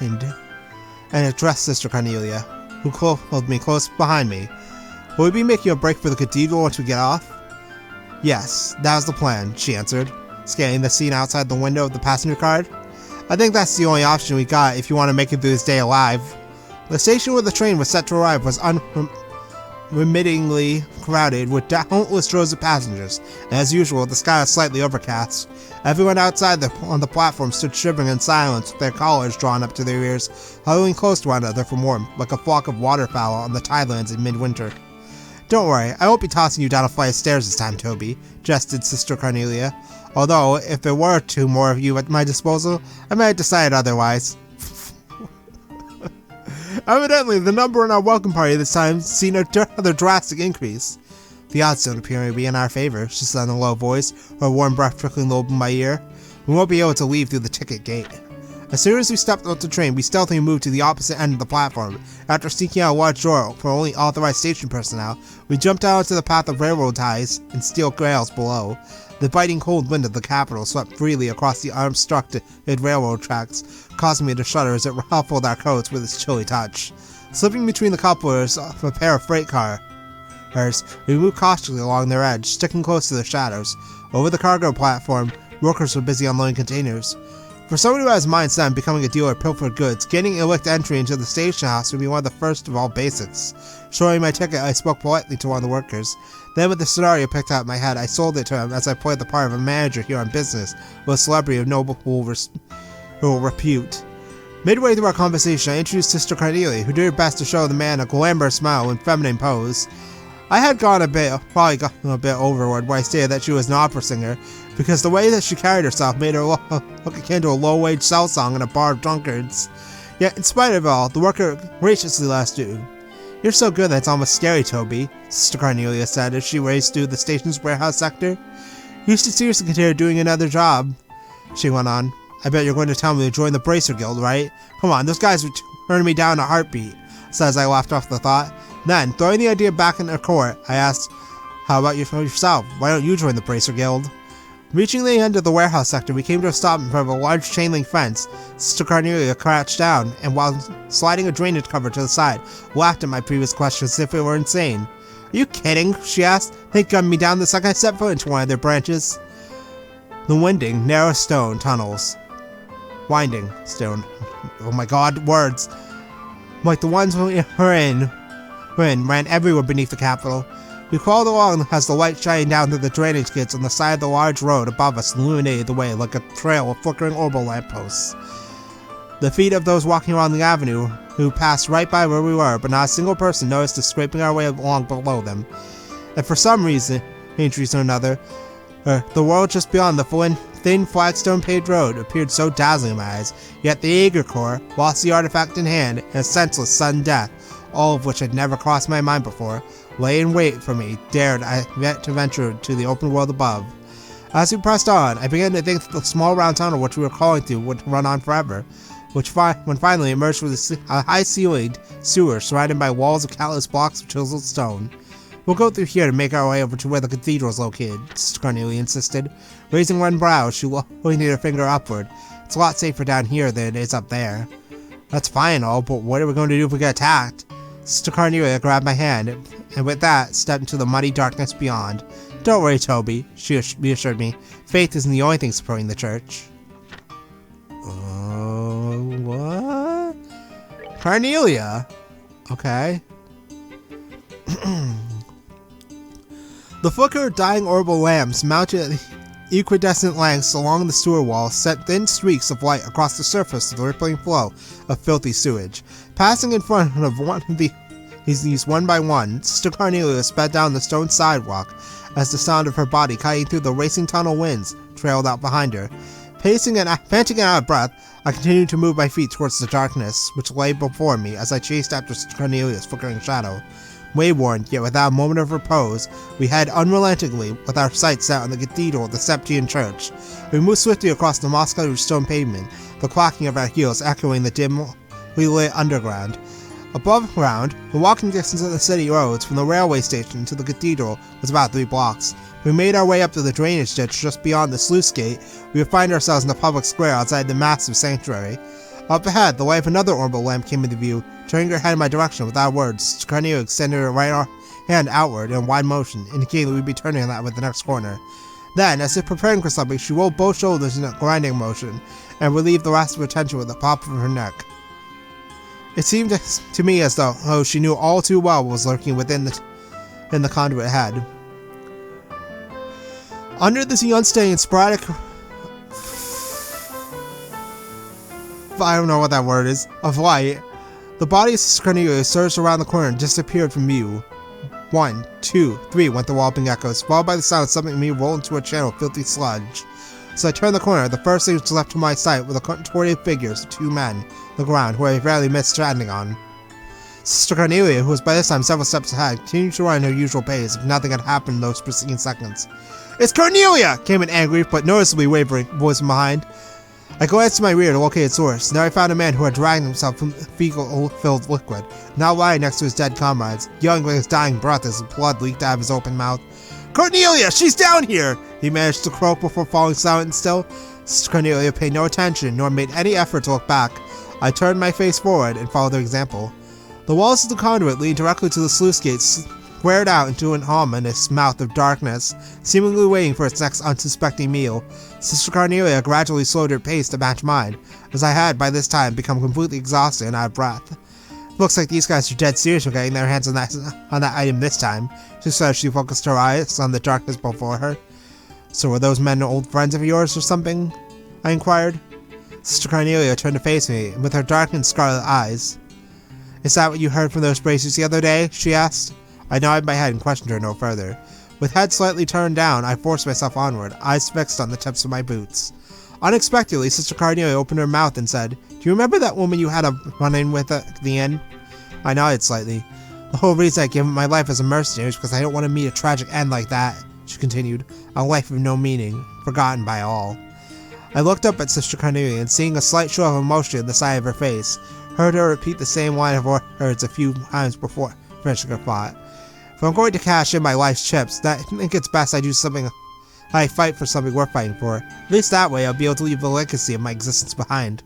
and addressed Sister Carnelia, who held me close behind me. Will we be making a break for the cathedral once we get off? Yes, that was the plan, she answered, scanning the scene outside the window of the passenger car. I think that's the only option we got if you want to make it through this day alive. The station where the train was set to arrive was unremittingly crowded with countless rows of passengers, and as usual, the sky was slightly overcast. Everyone outside on the platform stood shivering in silence with their collars drawn up to their ears, huddling close to one another for warmth, like a flock of waterfowl on the tidelands in midwinter. Don't worry, I won't be tossing you down a flight of stairs this time, Toby, jested Sister Carnelia, although if there were 2 more of you at my disposal, I might have decided otherwise. Evidently, the number in our welcome party this time seen a rather drastic increase. The odds don't appear to be in our favor, she said in a low voice, her warm breath trickling low in my ear. We won't be able to leave through the ticket gate. As soon as we stepped off the train, we stealthily moved to the opposite end of the platform. After sneaking out a large door for only authorized station personnel, we jumped out onto the path of railroad ties and steel rails below. The biting cold wind of the capital swept freely across the arm-structed railroad tracks, causing me to shudder as it ruffled our coats with its chilly touch. Slipping between the couplers of a pair of freight cars, we moved cautiously along their edge, sticking close to the shadows. Over the cargo platform, workers were busy unloading containers. For someone who has mindset on becoming a dealer of pilfered goods, gaining illicit entry into the station house would be one of the first of all basics. Showing my ticket, I spoke politely to one of the workers. Then with the scenario picked out in my head, I sold it to him as I played the part of a manager here on business with a celebrity of noble repute. Midway through our conversation, I introduced Sister Carnelia, who did her best to show the man a glamorous smile and feminine pose. I had probably gone a bit overboard when I stated that she was an opera singer, because the way that she carried herself made her look akin to a low-wage cell song in a bar of drunkards. Yet, in spite of it all, the worker graciously let us do. You're so good that it's almost scary, Toby, Sister Carnelia said as she raced through the station's warehouse sector. You should seriously consider doing another job, she went on. I bet you're going to tell me to join the Bracer Guild, right? Come on, those guys would turn me down in a heartbeat, said as I laughed off the thought. Then, throwing the idea back in her court, I asked, how about you for yourself? Why don't you join the Bracer Guild? Reaching the end of the warehouse sector, we came to a stop in front of a large chain-link fence. Sister Carnelia crouched down, and while sliding a drainage cover to the side, laughed at my previous question as if it were insane. Are you kidding? She asked. They gunned me down the second I stepped foot into one of their branches. The winding, narrow stone tunnels. Winding stone. Oh my god, words. Like the ones we were in, ran everywhere beneath the capital. We crawled along as the light shining down through the drainage gates on the side of the large road above us illuminated the way like a trail of flickering orbital lampposts. The feet of those walking around the avenue, who passed right by where we were, but not a single person noticed us scraping our way along below them. And for some reason, or another, the world just beyond the thin flagstone-paved road appeared so dazzling in my eyes, yet the Jaeger Corps, whilst the artifact in hand, and a senseless sudden death, all of which had never crossed my mind before, lay in wait for me, dared I yet to venture to the open world above. As we pressed on, I began to think that the small round tunnel which we were crawling through would run on forever, when finally emerged from a high-ceilinged sewer surrounded by walls of countless blocks of chiseled stone. We'll go through here and make our way over to where the cathedral is located, Sister Carnelia insisted. Raising one brow, she pointed her finger upward. It's a lot safer down here than it is up there. That's fine and all, but what are we going to do if we get attacked? Sister Carnelia grabbed my hand, and with that, stepped into the muddy darkness beyond. Don't worry, Toby, she reassured me. Faith isn't the only thing supporting the church. What? Carnelia? Okay. The flicker of dying orbital lamps mounted at equidistant lengths along the sewer wall sent thin streaks of light across the surface of the rippling flow of filthy sewage. Passing in front of one of these one by one, Sister Carnelia sped down the stone sidewalk as the sound of her body cutting through the racing tunnel winds trailed out behind her. Panting and out of breath, I continued to move my feet towards the darkness which lay before me as I chased after Sister Carnelia's flickering shadow. Wayworn, yet without a moment of repose, we head unrelentingly with our sights set on the cathedral of the Septian Church. We moved swiftly across the moss-covered stone pavement, the clacking of our heels echoing the dimly lit underground. Above ground, the walking distance of the city roads from the railway station to the cathedral was about 3 blocks. We made our way up to the drainage ditch just beyond the sluice gate. We would find ourselves in the public square outside the massive sanctuary. Up ahead, the light of another orbital lamp came into view. Turning her head in my direction without words, Carnelia extended her right hand outward in a wide motion, indicating that we'd be turning on that with the next corner. Then, as if preparing for something, she rolled both shoulders in a grinding motion, and relieved the rest of her tension with the pop of her neck. It seemed to me as though she knew all too well what was lurking within the conduit head. Under this unsteady and sporadic, I don't know what that word is, of light, the body of Sister Carnelia surged around the corner and disappeared from view. 1, 2, 3 went the walloping echoes, followed by the sound of something me roll into a channel of filthy sludge. As I turned the corner, the first thing which was left to my sight were the contorted figures of 2 men on the ground, who I rarely missed standing on. Sister Carnelia, who was by this time several steps ahead, continued to run at her usual pace, if nothing had happened in those preceding seconds. "It's Carnelia!" came an angry but noticeably wavering voice from behind. I glanced to my rear to locate its source. There I found a man who had dragged himself from fecal-filled liquid, now lying next to his dead comrades, yelling with his dying breath as blood leaked out of his open mouth. "Carnelia! She's down here!" he managed to croak before falling silent and still. Sister Carnelia paid no attention, nor made any effort to look back. I turned my face forward and followed their example. The walls of the conduit leading directly to the sluice gates squared out into an ominous mouth of darkness, seemingly waiting for its next unsuspecting meal. Sister Carnelia gradually slowed her pace to match mine, as I had by this time become completely exhausted and out of breath. "Looks like these guys are dead serious with getting their hands on that item this time," she said as she focused her eyes on the darkness before her. "So were those men old friends of yours or something?" I inquired. Sister Carnelia turned to face me with her darkened scarlet eyes. "Is that what you heard from those bracers the other day?" she asked. I nodded my head and questioned her no further. With head slightly turned down, I forced myself onward, eyes fixed on the tips of my boots. Unexpectedly, Sister Carnelia opened her mouth and said, "Do you remember that woman you had a run-in with at the inn?" I nodded slightly. "The whole reason I gave up my life as a mercenary is because I don't want to meet a tragic end like that," she continued. "A life of no meaning, forgotten by all." I looked up at Sister Carnelia and, seeing a slight show of emotion in the side of her face, heard her repeat the same line of words a few times before finishing her thought. "If I'm going to cash in my life's chips, I think it's best I do something. I fight for something worth fighting for. At least that way I'll be able to leave the legacy of my existence behind."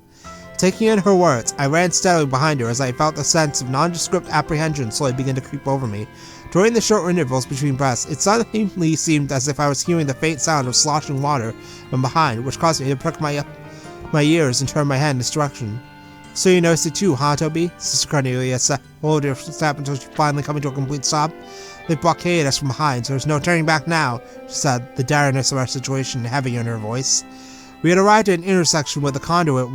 Taking in her words, I ran steadily behind her as I felt a sense of nondescript apprehension slowly begin to creep over me. During the short intervals between breaths, it suddenly seemed as if I was hearing the faint sound of sloshing water from behind, which caused me to prick my ears and turn my head in this direction. "So you noticed it too, huh, Toby?" Sister Carnelia slowed her step until she finally came to a complete stop. "They blockaded us from behind, so there's no turning back now," she said, the direness of our situation heavy in her voice. We had arrived at an intersection where the conduit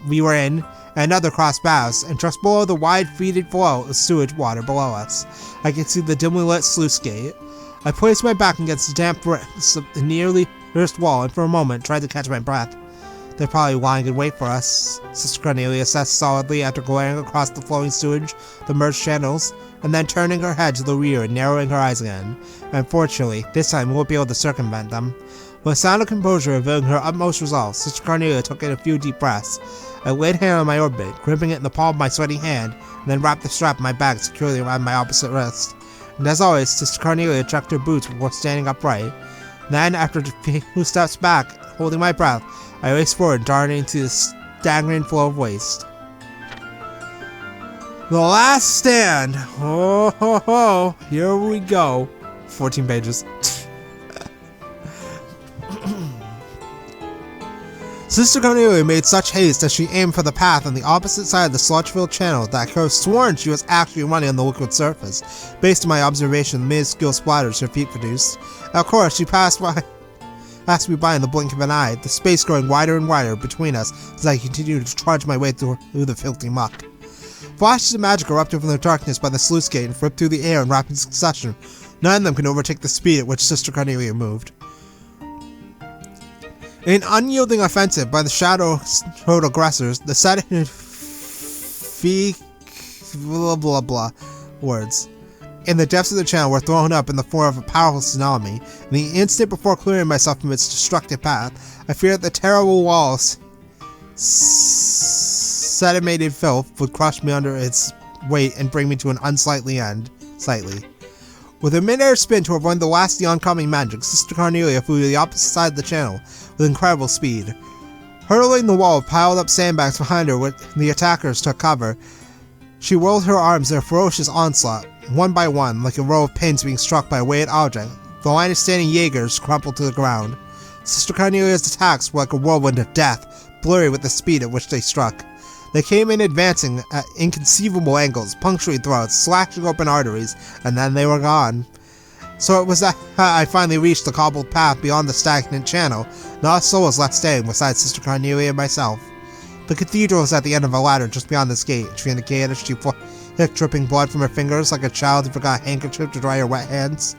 we were in and another crossed paths, and just below the wide feeded flow of sewage water below us, I could see the dimly lit sluice gate. I placed my back against the damp bricks of the nearly nearest wall and for a moment tried to catch my breath. They're probably lying in wait for us, Sister Carnelia says solidly after glaring across the flowing sewage, the merged channels, and then turning her head to the rear and narrowing her eyes again. Unfortunately, this time we won't be able to circumvent them. With a sound of composure revealing her utmost resolve, Sister Carnelia took in a few deep breaths. I laid a hand on my orbit, gripping it in the palm of my sweaty hand, and then wrapped the strap of my bag securely around my opposite wrist. And as always, Sister Carnelia checked her boots before standing upright. Then, after a few steps back, holding my breath, I raced forward, darting into the staggering flow of waste. The Last Stand! Oh ho ho! Here we go. 14 pages. Sister Carnelia made such haste as she aimed for the path on the opposite side of the sludge-filled channel that I could have sworn she was actually running on the liquid surface, based on my observation of the minuscule splatters her feet produced. And of course, she passed me by in the blink of an eye, the space growing wider and wider between us as I continued to trudge my way through the filthy muck. Flashes of magic erupted from the darkness by the sluice gate and ripped through the air in rapid succession. None of them could overtake the speed at which Sister Carnelia moved. In an unyielding offensive by the shadowed aggressors, the set blah blah blah words in the depths of the channel were thrown up in the form of a powerful tsunami, and the instant before clearing myself from its destructive path, I feared that the terrible walls sedimented filth would crush me under its weight and bring me to an unsightly end. With a mid-air spin to avoid the last of the oncoming magic, Sister Carnelia flew to the opposite side of the channel with incredible speed. Hurtling the wall of piled-up sandbags behind her when the attackers took cover, she whirled her arms in a ferocious onslaught. One by one, like a row of pins being struck by a weighted object, the line of standing Jaegers crumpled to the ground. Sister Carnelia's attacks were like a whirlwind of death, blurry with the speed at which they struck. They came in advancing at inconceivable angles, puncturing throats, slashing open arteries, and then they were gone. So it was that I finally reached the cobbled path beyond the stagnant channel. Not a soul was left standing besides Sister Carnelia and myself. The cathedral was at the end of a ladder just beyond this gate, she indicated as she flicked dripping blood from her fingers like a child who forgot a handkerchief to dry her wet hands.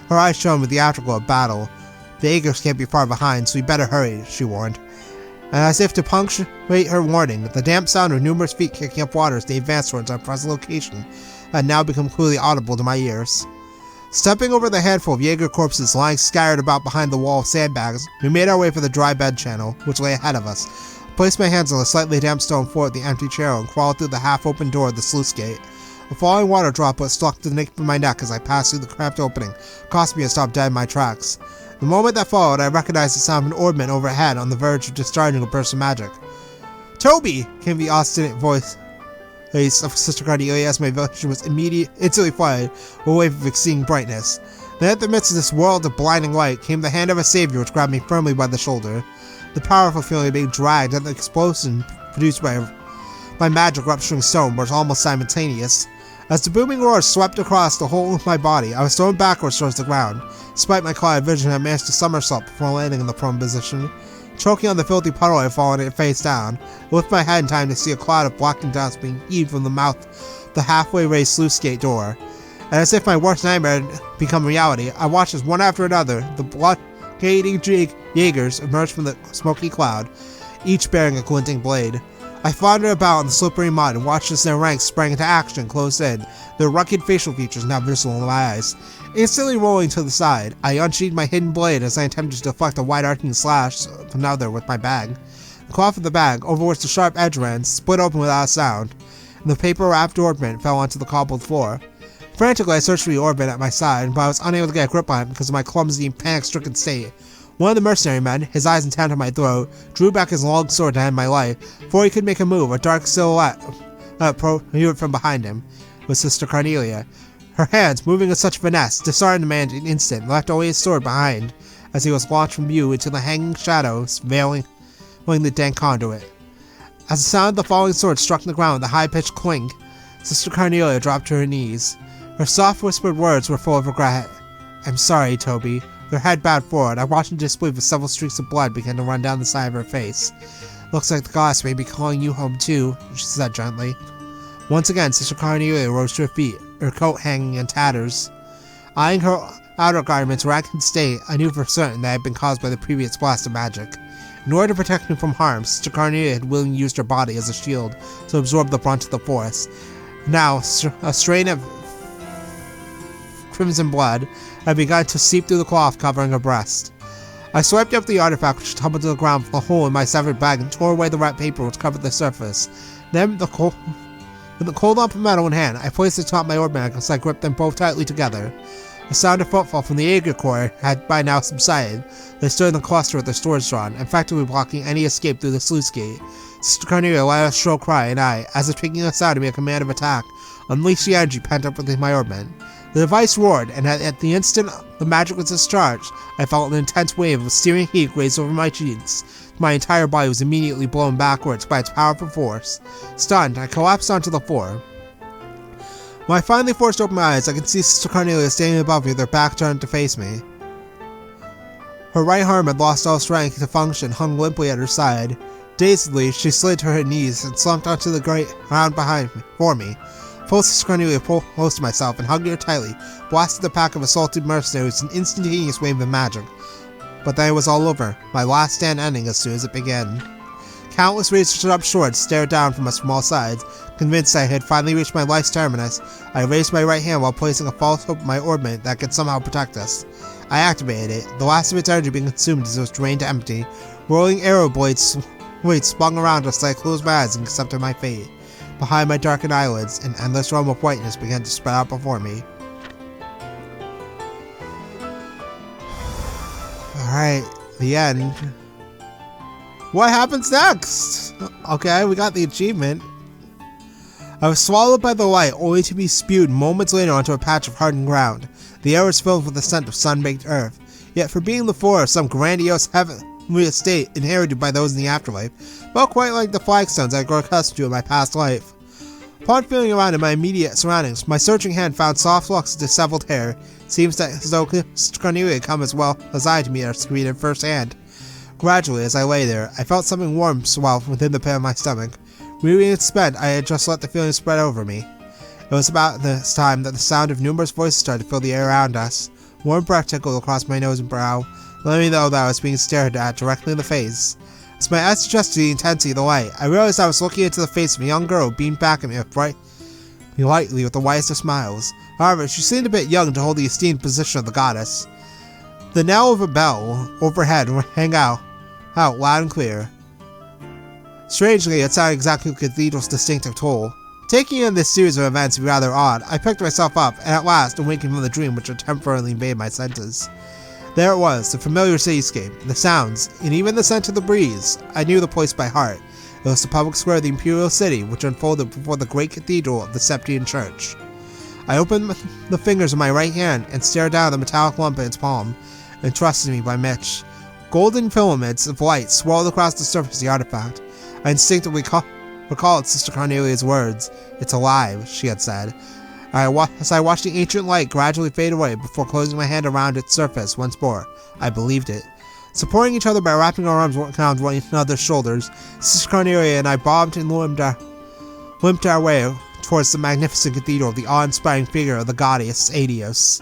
Her eyes shone with the afterglow of battle. The Jaegers can't be far behind, so we better hurry, she warned. And as if to punctuate her warning, the damp sound of numerous feet kicking up water as they advanced towards our present location had now become clearly audible to my ears. Stepping over the handful of Jaeger corpses lying scattered about behind the wall of sandbags, we made our way for the dry bed channel, which lay ahead of us. I placed my hands on the slightly damp stone floor of the empty channel and crawled through the half-open door of the sluice gate. A falling water droplet struck the nape of my neck as I passed through the cramped opening, causing me to stop dead in my tracks. The moment that followed, I recognized the sound of an orbment overhead on the verge of discharging a burst of magic. "Toby!" came the obstinate voice of Sister Carnelia as my vision was instantly flooded with a wave of exceeding brightness. Then at the midst of this world of blinding light came the hand of a savior which grabbed me firmly by the shoulder. The powerful feeling of being dragged and the explosion produced by magic rupturing stone was almost simultaneous. As the booming roar swept across the whole of my body, I was thrown backwards towards the ground. Despite my clouded vision, I managed to somersault before landing in the prone position. Choking on the filthy puddle I had fallen face down, I lifted my head in time to see a cloud of blackened dust being heaved from the mouth of the halfway raised sluice gate door. And as if my worst nightmare had become reality, I watched as one after another the blood-hating Jaegers emerged from the smoky cloud, each bearing a glinting blade. I floundered about in the slippery mud and watched as their ranks sprang into action and closed in, their rugged facial features now visible in my eyes. Instantly rolling to the side, I unsheathed my hidden blade as I attempted to deflect a wide-arcing slash of another with my bag. The cloth of the bag, over which the sharp edge ran, split open without a sound, and the paper-wrapped orbment fell onto the cobbled floor. Frantically, I searched for the orbment at my side, but I was unable to get a grip on it because of my clumsy and panic-stricken state. One of the mercenary men, his eyes intent on my throat, drew back his long sword to end my life. Before he could make a move, a dark silhouette protruded from behind him. It was Sister Carnelia. Her hands, moving with such finesse, disarmed the man in an instant, left only his sword behind, as he was launched from view into the hanging shadows, veiling the dank conduit. As the sound of the falling sword struck the ground with a high-pitched clink, Sister Carnelia dropped to her knees. Her soft whispered words were full of regret. "I'm sorry, Toby." Her head bowed forward. I watched in disbelief as several streaks of blood began to run down the side of her face. "Looks like the goddess may be calling you home too," she said gently. Once again, Sister Carnelia rose to her feet, her coat hanging in tatters. Eyeing her outer garments ragged in state, I knew for certain they had been caused by the previous blast of magic. In order to protect me from harm, Sister Carnelia had willingly used her body as a shield to absorb the brunt of the force. Now, a strain of crimson blood had begun to seep through the cloth covering her breast. I swiped up the artifact which tumbled to the ground from the hole in my severed bag and tore away the wrapped paper which covered the surface. Then, with the cold lump of metal in hand, I placed it atop my orb bag as I gripped them both tightly together. The sound of footfall from the Jaeger Corps had by now subsided. They stood in the cluster with their swords drawn, effectively blocking any escape through the sluice gate. Sister Carnelia let a shrill cry, and I, as if taking a sound to me a command of attack, unleashed the energy pent up within my orbment. The device roared, and at the instant the magic was discharged, I felt an intense wave of searing heat graze over my cheeks. My entire body was immediately blown backwards by its powerful force. Stunned, I collapsed onto the floor. When I finally forced open my eyes, I could see Sister Carnelia standing above me with her back turned to face me. Her right arm had lost all strength to function, hung limply at her side. Dazedly, she slid to her knees and slumped onto the ground for me. Pulled Sister Carnelia close to myself and hugged her tightly, blasted the pack of assaulted mercenaries with an instantaneous wave of magic. But then it was all over, my last stand ending as soon as it began. Countless razor-sharp swords stared down from us from all sides. Convinced I had finally reached my life's terminus, I raised my right hand while placing a false hope in my orbment that could somehow protect us. I activated it, the last of its energy being consumed as it was drained to empty. Rolling arrow blades spun around us as I closed my eyes and accepted my fate. Behind my darkened eyelids, an endless realm of whiteness began to spread out before me. Alright, the end. What happens next? Okay, we got the achievement. I was swallowed by the light, only to be spewed moments later onto a patch of hardened ground. The air was filled with the scent of sun-baked earth. Yet for being the floor of some grandiose heavenly estate inherited by those in the afterlife, felt quite like the flagstones I grew accustomed to in my past life. Upon feeling around in my immediate surroundings, my searching hand found soft locks of disheveled hair. Seems that as though Sister Carnelia had come as well as I to meet our screen at first hand. Gradually, as I lay there, I felt something warm swell within the pit of my stomach. Weary and spent, I had just let the feeling spread over me. It was about this time that the sound of numerous voices started to fill the air around us. Warm breath tickled across my nose and brow, letting me know that I was being stared at directly in the face. As my eyes adjusted to the intensity of the light, I realized I was looking into the face of a young girl who beamed back at me lightly with the whitest of smiles. However, she seemed a bit young to hold the esteemed position of the goddess. The knell of a bell overhead rang out loud and clear. Strangely, it sounded exactly like the cathedral's distinctive toll. Taking in this series of events to be rather odd, I picked myself up, and at last awakened from the dream which had temporarily invaded my senses. There it was, the familiar cityscape, the sounds, and even the scent of the breeze. I knew the place by heart. It was the public square of the Imperial City, which unfolded before the great cathedral of the Septian Church. I opened the fingers of my right hand and stared down at the metallic lump in its palm, entrusted me by Mitch. Golden filaments of light swirled across the surface of the artifact. I instinctively recalled Sister Carnelia's words. "It's alive," she had said. As I watched the ancient light gradually fade away before closing my hand around its surface once more, I believed it. Supporting each other by wrapping our arms around one another's shoulders, Sister Carnelia and I bobbed and limped our way towards the magnificent cathedral. The awe-inspiring figure of the goddess Adios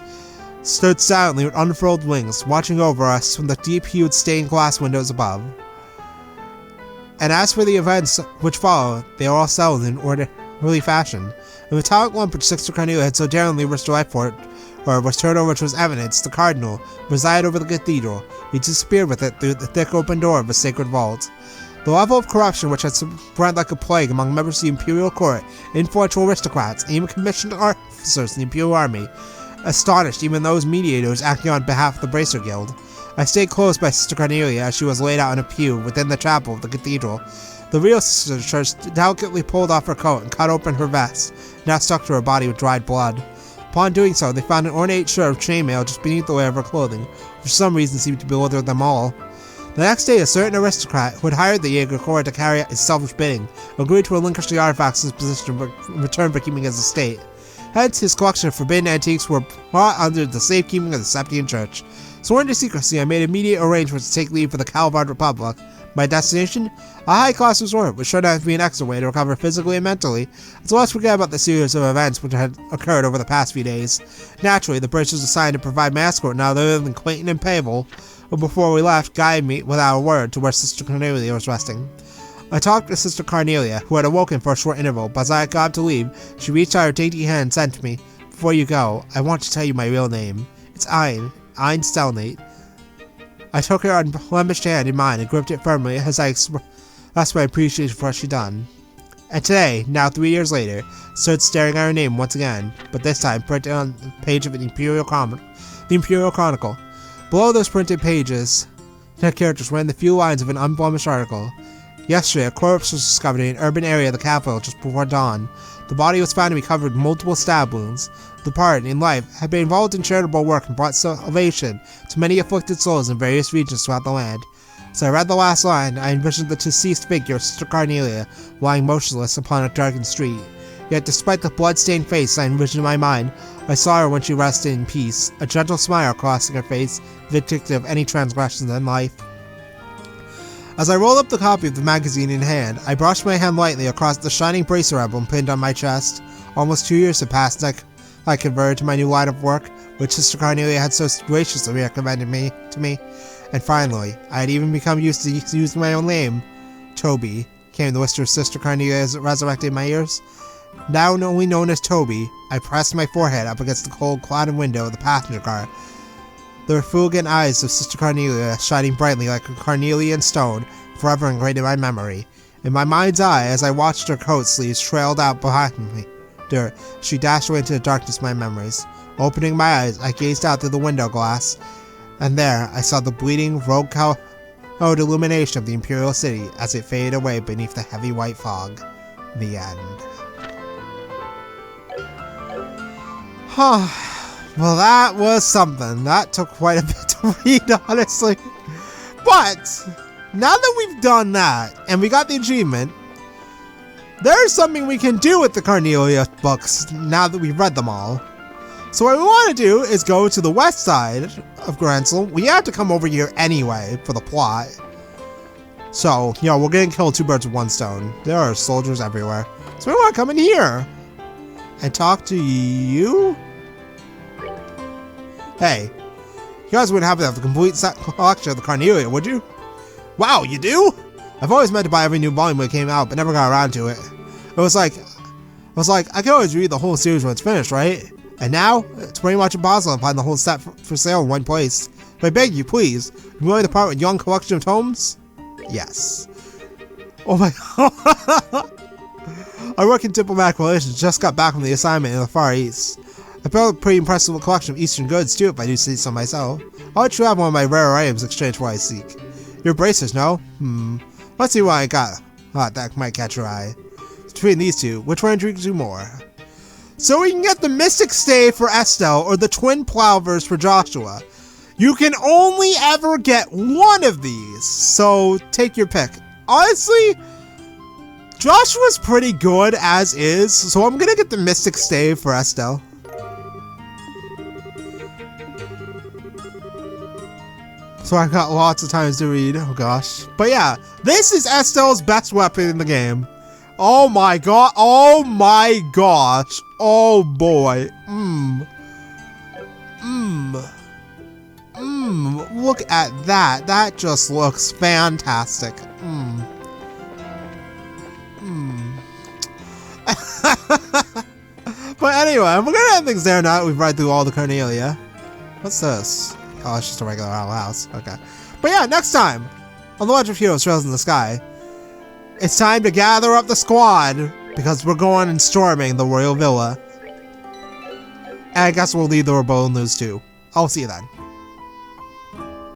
stood silently with unfurled wings, watching over us from the deep-hued stained glass windows above. And as for the events which followed, they were all settled in orderly fashion. The metallic lump which Sister Carnelia had so daringly risked her life for was turned over to his eminence, the Cardinal, who presided over the cathedral. He disappeared with it through the thick open door of a sacred vault. The level of corruption which had spread like a plague among members of the Imperial Court, influential aristocrats, and even commissioned officers in the Imperial Army, astonished even those mediators acting on behalf of the Bracer Guild. I stayed close by Sister Carnelia as she was laid out in a pew within the chapel of the cathedral. The real Sister Church delicately pulled off her coat and cut open her vest, now stuck to her body with dried blood. Upon doing so, they found an ornate shirt of chainmail just beneath the layer of her clothing, which for some reason seemed to bewilder them all. The next day, a certain aristocrat who had hired the Jaeger Corps to carry out his selfish bidding agreed to relinquish the artifacts in his possession in return for keeping his estate. Hence, his collection of forbidden antiques were brought under the safekeeping of the Septian Church. Sworn to secrecy, I made immediate arrangements to take leave for the Calvard Republic. My destination? A high-class resort, which turned out to be an excellent way to recover physically and mentally, as well as forget about the series of events which had occurred over the past few days. Naturally, the British was assigned to provide my escort none other than Clayton and Pavel, who before we left guided me without a word to where Sister Carnelia was resting. I talked to Sister Carnelia, who had awoken for a short interval, but as I got up to leave, she reached out her dainty hand and said to me, "Before you go, I want to tell you my real name. It's Ein Stelnate." I took her unblemished hand in mine and gripped it firmly as I expressed my appreciation for what she'd done. And today, now 3 years later, stood staring at her name once again, but this time printed on the page of the Imperial Chronicle. Below those printed pages, the characters ran the few lines of an unblemished article. Yesterday, a corpse was discovered in an urban area of the capital just before dawn. The body was found to be covered with multiple stab wounds. The departed, in life, had been involved in charitable work and brought salvation to many afflicted souls in various regions throughout the land. As I read the last line, I envisioned the deceased figure of Sister Carnelia lying motionless upon a darkened street. Yet despite the blood-stained face I envisioned in my mind, I saw her when she rested in peace, a gentle smile crossing her face, vindictive of any transgressions in life. As I rolled up the copy of the magazine in hand, I brushed my hand lightly across the shining bracer emblem pinned on my chest. Almost 2 years had passed since I converted to my new line of work, which Sister Carnelia had so graciously recommended to me. And finally, I had even become used to using my own name. Toby, came the whisper of Sister Carnelia as it resurrected in my ears. Now only known as Toby, I pressed my forehead up against the cold, clouded window of the passenger car. The refulgent eyes of Sister Carnelia shining brightly like a carnelian stone, forever ingrained in my memory. In my mind's eye, as I watched her coat sleeves trailed out behind me, she dashed away into the darkness of my memories. Opening my eyes, I gazed out through the window glass, and there I saw the bleeding, rogue-colored illumination of the Imperial City as it faded away beneath the heavy white fog. The end. Well, that was something. That took quite a bit to read, honestly. But, now that we've done that, and we got the achievement, there's something we can do with the Carnelia books, now that we've read them all. So what we want to do is go to the west side of Grensel. We have to come over here anyway, for the plot. So, we're gonna kill two birds with one stone. There are soldiers everywhere. So we want to come in here, and talk to you? Hey, you guys wouldn't happen to have the complete collection of the Carnelia, would you? Wow, you do? I've always meant to buy every new volume when it came out, but never got around to it. I was like, I can always read the whole series when it's finished, right? And now, it's pretty much impossible to find the whole set for sale in one place. But I beg you, please, you willing to part with young collection of tomes? Yes. Oh my god. I work in diplomatic relations, just got back from the assignment in the Far East. I built a pretty impressive collection of Eastern goods too, if I do say so myself. I'll let you have one of my rare items in exchange for what I seek. Your bracers, no? Let's see what I got. That might catch your eye. Between these two, which one intrigues you more? So we can get the Mystic Stave for Estelle or the Twin Plovers for Joshua. You can only ever get one of these, so take your pick. Honestly, Joshua's pretty good as is, so I'm gonna get the Mystic Stave for Estelle. So I got lots of times to read, oh gosh. But yeah, this is Estelle's best weapon in the game. Oh my god, oh my gosh, oh boy, look at that, that just looks fantastic, But anyway, we're gonna end things there now that we've read through all the Carnelia. What's this? Oh, it's just a regular owl house, okay. But yeah, next time, on The Legend of Heroes Trails in the Sky, it's time to gather up the squad, because we're going and storming the Royal Villa. And I guess we'll leave the Rebellion news too. I'll see you then.